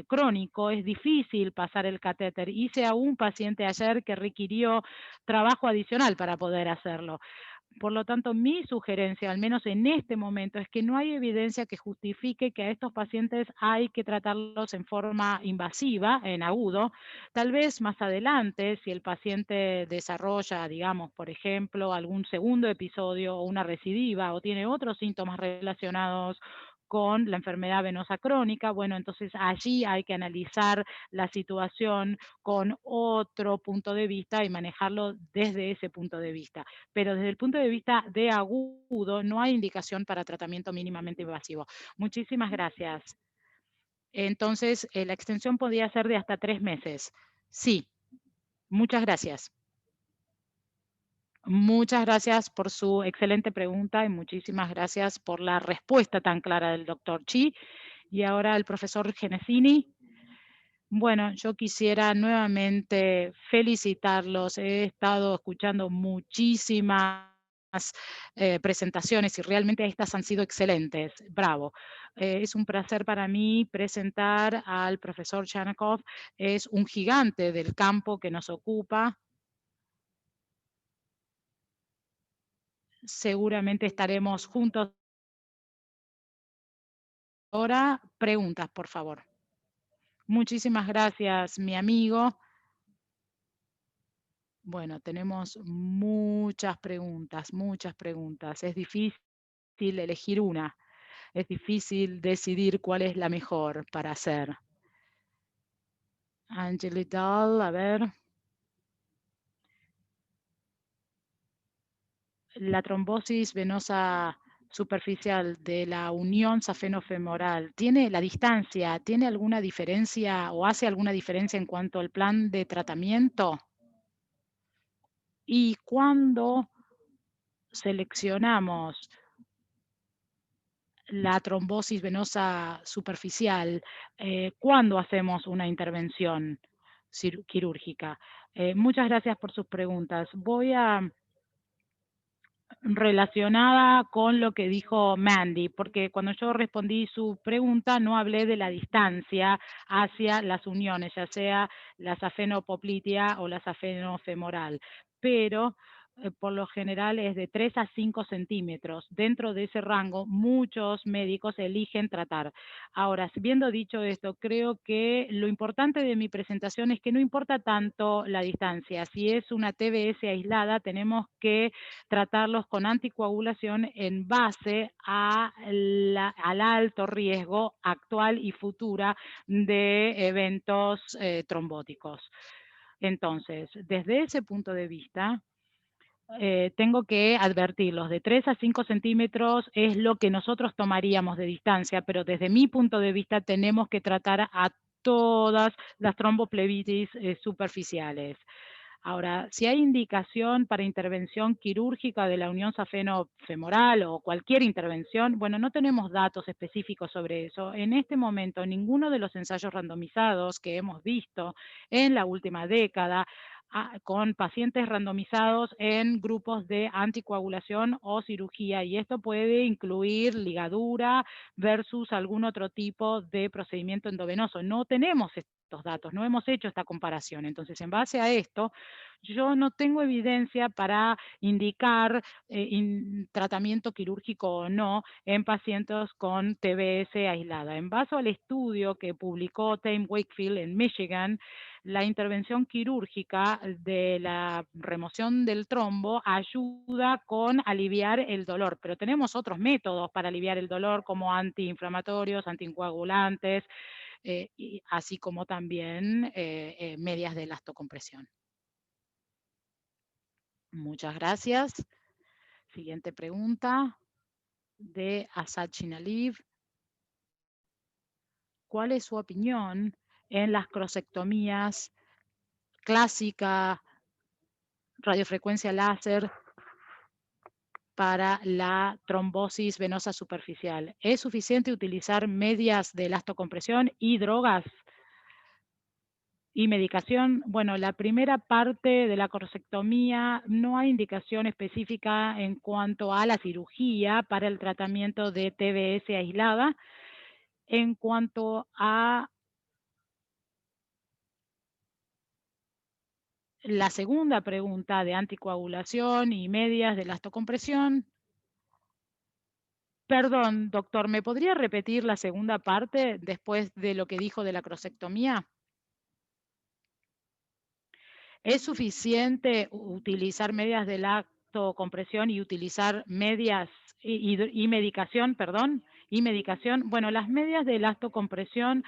crónico. Es difícil pasar el catéter. Hice a un paciente ayer que requirió trabajo adicional para poder hacerlo. Por lo tanto, mi sugerencia, al menos en este momento, es que no hay evidencia que justifique que a estos pacientes hay que tratarlos en forma invasiva, en agudo. Tal vez más adelante, si el paciente desarrolla, digamos, por ejemplo, algún segundo episodio o una recidiva o tiene otros síntomas relacionados con la enfermedad venosa crónica, bueno, entonces allí hay que analizar la situación con otro punto de vista y manejarlo desde ese punto de vista, pero desde el punto de vista de agudo no hay indicación para tratamiento mínimamente invasivo. Muchísimas gracias. Entonces, la extensión podría ser de hasta 3 meses. Sí, muchas gracias. Muchas gracias por su excelente pregunta y muchísimas gracias por la respuesta tan clara del doctor Chi. Y ahora el profesor Genesini. Bueno, yo quisiera nuevamente felicitarlos. He estado escuchando muchísimas presentaciones y realmente estas han sido excelentes. Bravo. Es un placer para mí presentar al profesor Chanakov. Es un gigante del campo que nos ocupa. Seguramente estaremos juntos. Ahora, preguntas, por favor. Muchísimas gracias, mi amigo. Bueno, tenemos muchas preguntas, muchas preguntas. Es difícil elegir una. Es difícil decidir cuál es la mejor para hacer. Angeli Dahl, a ver. La trombosis venosa superficial de la unión safenofemoral, ¿tiene la distancia, tiene alguna diferencia o hace alguna diferencia en cuanto al plan de tratamiento? Y cuando seleccionamos la trombosis venosa superficial, ¿cuándo hacemos una intervención quirúrgica? Muchas gracias por sus preguntas. Voy a relacionada con lo que dijo Mandy, porque cuando yo respondí su pregunta no hablé de la distancia hacia las uniones, ya sea la safenopoplitea o la safenofemoral, pero por lo general es de 3 a 5 centímetros. Dentro de ese rango, muchos médicos eligen tratar. Ahora, viendo dicho esto, creo que lo importante de mi presentación es que no importa tanto la distancia. Si es una TBS aislada, tenemos que tratarlos con anticoagulación en base al alto riesgo actual y futura de eventos trombóticos. Entonces, desde ese punto de vista, tengo que advertirlos, de 3 a 5 centímetros es lo que nosotros tomaríamos de distancia, pero desde mi punto de vista tenemos que tratar a todas las tromboplebitis superficiales. Ahora, si hay indicación para intervención quirúrgica de la unión safeno-femoral o cualquier intervención, bueno, no tenemos datos específicos sobre eso. En este momento, ninguno de los ensayos randomizados que hemos visto en la última década con pacientes randomizados en grupos de anticoagulación o cirugía, y esto puede incluir ligadura versus algún otro tipo de procedimiento endovenoso. No tenemos estos datos, no hemos hecho esta comparación. Entonces, en base a esto, yo no tengo evidencia para indicar tratamiento quirúrgico o no en pacientes con TBS aislada. En base al estudio que publicó Tame Wakefield en Michigan, la intervención quirúrgica de la remoción del trombo ayuda con aliviar el dolor, pero tenemos otros métodos para aliviar el dolor como antiinflamatorios, anticoagulantes, y así como también medias de elastocompresión. Muchas gracias. Siguiente pregunta de Asad Chinaliv. ¿Cuál es su opinión en las crosectomías clásica, radiofrecuencia láser para la trombosis venosa superficial? ¿Es suficiente utilizar medias de elastocompresión y drogas y medicación? Bueno, la primera parte de la corsectomía no hay indicación específica en cuanto a la cirugía para el tratamiento de TBS aislada. En cuanto a la segunda pregunta de anticoagulación y medias de elastocompresión. Perdón, doctor, ¿me podría repetir la segunda parte después de lo que dijo de la crosectomía? ¿Es suficiente utilizar medias de lactocompresión y utilizar medias y medicación, perdón, y medicación? Bueno, las medias de lactocompresión,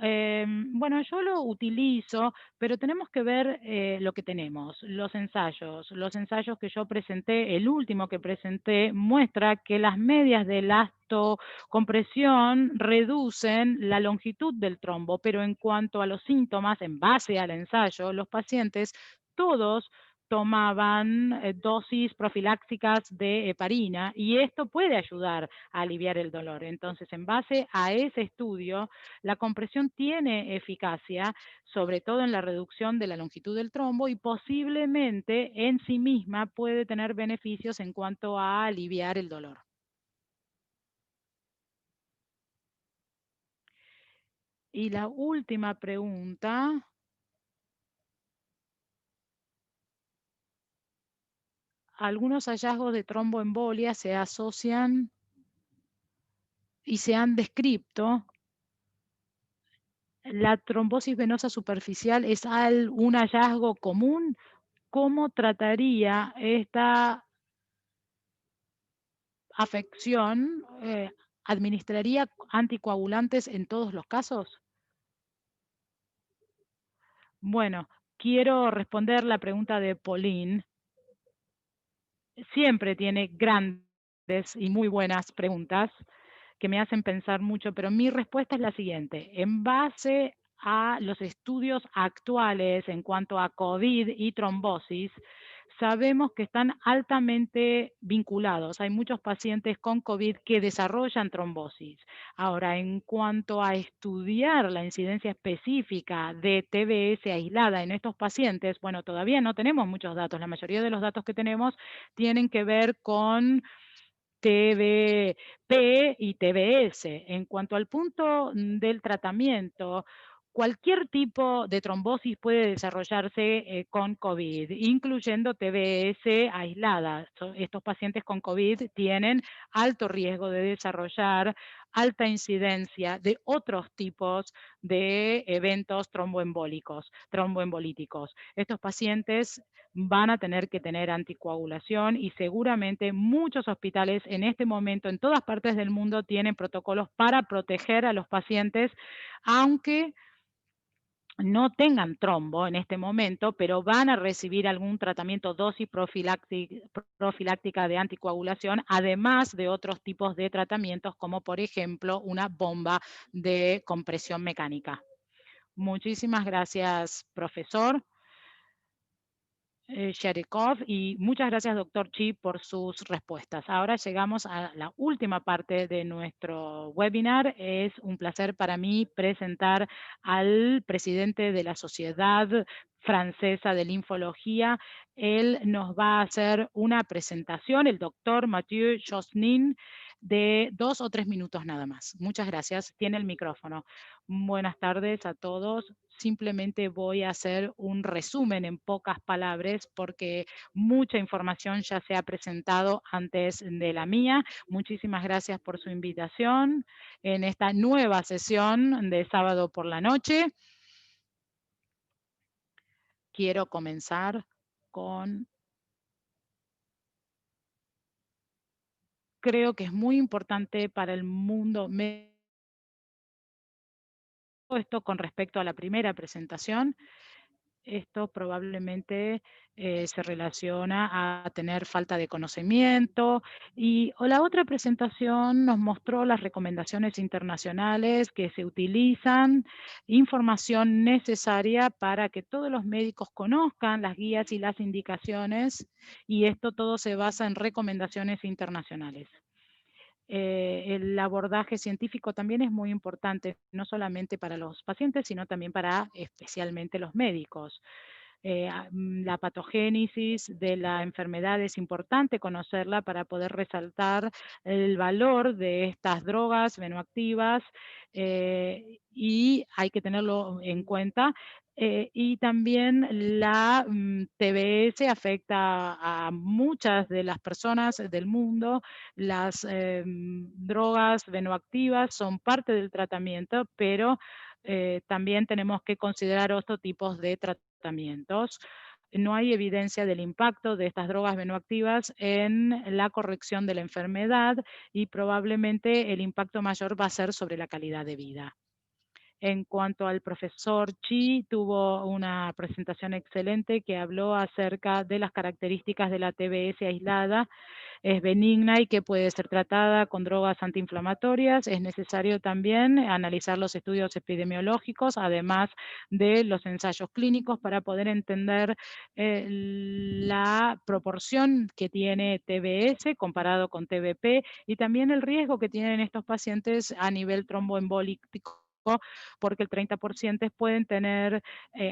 bueno, yo lo utilizo, pero tenemos que ver lo que tenemos, los ensayos. Los ensayos que yo presenté, el último que presenté, muestra que las medias de elastocompresión reducen la longitud del trombo, pero en cuanto a los síntomas, en base al ensayo, los pacientes todos tomaban dosis profilácticas de heparina y esto puede ayudar a aliviar el dolor. Entonces, en base a ese estudio, la compresión tiene eficacia, sobre todo en la reducción de la longitud del trombo y posiblemente en sí misma puede tener beneficios en cuanto a aliviar el dolor. Y la última pregunta, algunos hallazgos de tromboembolia se asocian y se han descrito. ¿La trombosis venosa superficial es un hallazgo común? ¿Cómo trataría esta afección? ¿Administraría anticoagulantes en todos los casos? Bueno, quiero responder la pregunta de Pauline. Siempre tiene grandes y muy buenas preguntas que me hacen pensar mucho, pero mi respuesta es la siguiente. En base a los estudios actuales en cuanto a COVID y trombosis, sabemos que están altamente vinculados. Hay muchos pacientes con COVID que desarrollan trombosis. Ahora, en cuanto a estudiar la incidencia específica de TBS aislada en estos pacientes, bueno, todavía no tenemos muchos datos. La mayoría de los datos que tenemos tienen que ver con TBP y TBS. En cuanto al punto del tratamiento, cualquier tipo de trombosis puede desarrollarse con COVID, incluyendo TBS aislada. Estos pacientes con COVID tienen alto riesgo de desarrollar alta incidencia de otros tipos de eventos tromboembolíticos. Estos pacientes van a tener que tener anticoagulación y seguramente muchos hospitales en este momento en todas partes del mundo tienen protocolos para proteger a los pacientes, aunque no tengan trombo en este momento, pero van a recibir algún tratamiento, dosis profiláctica de anticoagulación, además de otros tipos de tratamientos, como por ejemplo una bomba de compresión mecánica. Muchísimas gracias, profesor. Sherikov, y muchas gracias, doctor Chi, por sus respuestas. Ahora llegamos a la última parte de nuestro webinar. Es un placer para mí presentar al presidente de la Sociedad Francesa de Linfología. Él nos va a hacer una presentación, el doctor Mathieu Josnin, de 2 o 3 minutos nada más. Muchas gracias. Tiene el micrófono. Buenas tardes a todos. Simplemente voy a hacer un resumen en pocas palabras porque mucha información ya se ha presentado antes de la mía. Muchísimas gracias por su invitación en esta nueva sesión de sábado por la noche. Quiero comenzar con... Creo que es muy importante para el mundo médico esto con respecto a la primera presentación. Esto probablemente se relaciona a tener falta de conocimiento. O la otra presentación nos mostró las recomendaciones internacionales que se utilizan, información necesaria para que todos los médicos conozcan las guías y las indicaciones, y esto todo se basa en recomendaciones internacionales. El abordaje científico también es muy importante, no solamente para los pacientes, sino también para especialmente los médicos. La patogénesis de la enfermedad es importante conocerla para poder resaltar el valor de estas drogas venoactivas y hay que tenerlo en cuenta. Y también la TBS afecta a muchas de las personas del mundo. Las drogas venoactivas son parte del tratamiento, pero también tenemos que considerar otros tipos de tratamientos. No hay evidencia del impacto de estas drogas venoactivas en la corrección de la enfermedad y probablemente el impacto mayor va a ser sobre la calidad de vida. En cuanto al profesor Chi, tuvo una presentación excelente que habló acerca de las características de la TBS aislada es benigna y que puede ser tratada con drogas antiinflamatorias. Es necesario también analizar los estudios epidemiológicos, además de los ensayos clínicos, para poder entender la proporción que tiene TBS comparado con TBP y también el riesgo que tienen estos pacientes a nivel tromboembolítico, porque el 30% pueden tener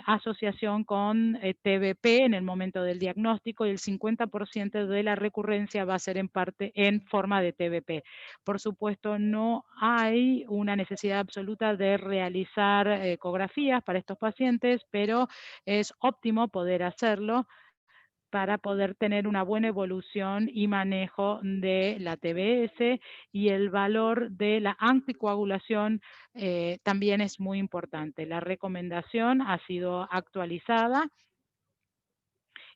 asociación con TBP en el momento del diagnóstico y el 50% de la recurrencia va a ser en parte en forma de TBP. Por supuesto, no hay una necesidad absoluta de realizar ecografías para estos pacientes, pero es óptimo poder hacerlo para poder tener una buena evolución y manejo de la TBS, y el valor de la anticoagulación también es muy importante. La recomendación ha sido actualizada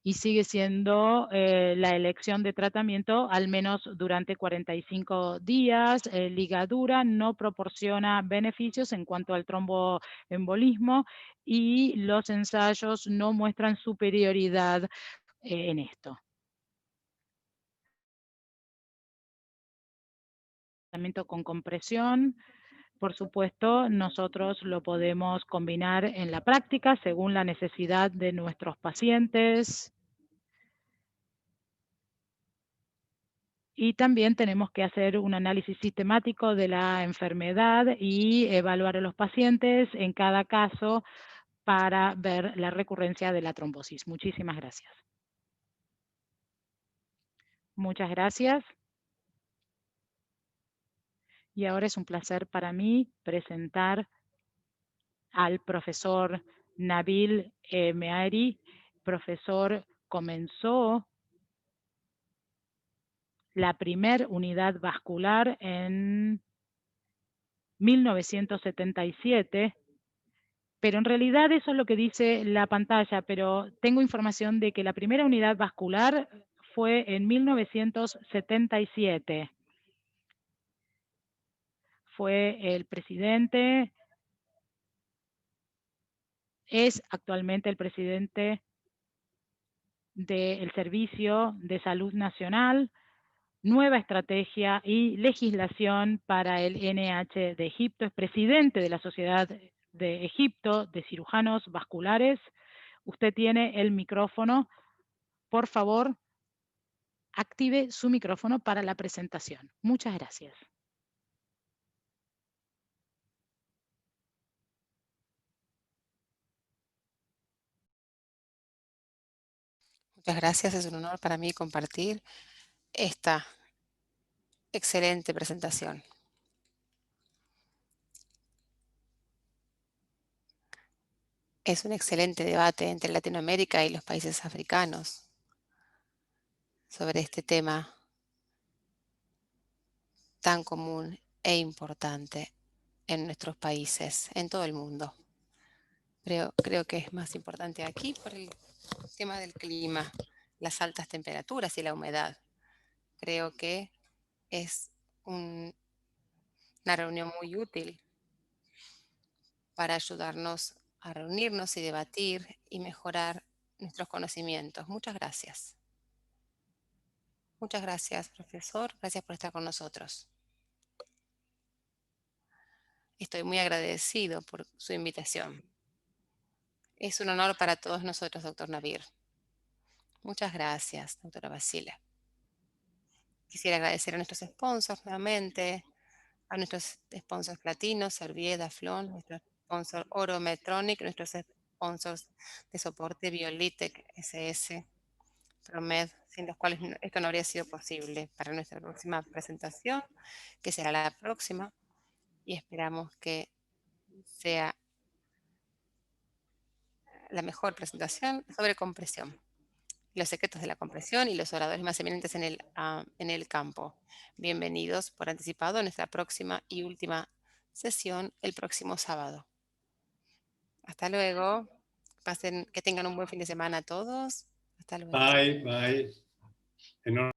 y sigue siendo la elección de tratamiento al menos durante 45 días. Ligadura no proporciona beneficios en cuanto al tromboembolismo y los ensayos no muestran superioridad en esto. Tratamiento con compresión, por supuesto, nosotros lo podemos combinar en la práctica según la necesidad de nuestros pacientes. Y también tenemos que hacer un análisis sistemático de la enfermedad y evaluar a los pacientes en cada caso para ver la recurrencia de la trombosis. Muchísimas gracias. Muchas gracias. Y ahora es un placer para mí presentar al profesor Nabil Meari. Profesor comenzó la primer unidad vascular en 1977, pero en realidad eso es lo que dice la pantalla, pero tengo información de que la primera unidad vascular fue en 1977. Fue el presidente, es actualmente el presidente del Servicio de Salud Nacional, nueva estrategia y legislación para el NH de Egipto. Es presidente de la Sociedad de Egipto de Cirujanos Vasculares. Usted tiene el micrófono. Por favor, active su micrófono para la presentación. Muchas gracias. Muchas gracias, es un honor para mí compartir esta excelente presentación. Es un excelente debate entre Latinoamérica y los países africanos sobre este tema tan común e importante en nuestros países, en todo el mundo. Creo que es más importante aquí por el tema del clima, las altas temperaturas y la humedad. Creo que es una reunión muy útil para ayudarnos a reunirnos y debatir y mejorar nuestros conocimientos. Muchas gracias. Muchas gracias, profesor. Gracias por estar con nosotros. Estoy muy agradecido por su invitación. Es un honor para todos nosotros, doctor Navir. Muchas gracias, doctora Basile. Quisiera agradecer a nuestros sponsors nuevamente, a nuestros sponsors platinos, Servier, Daflon, nuestro sponsor Oro Medtronic, nuestros sponsors de soporte Biolitec SS, Promed, sin los cuales esto no habría sido posible. Para nuestra próxima presentación, que será la próxima, y esperamos que sea la mejor presentación sobre compresión, los secretos de la compresión y los oradores más eminentes en el campo. Bienvenidos por anticipado a nuestra próxima y última sesión el próximo sábado. Hasta luego. Que tengan un buen fin de semana todos. Hasta luego. Bye, bye.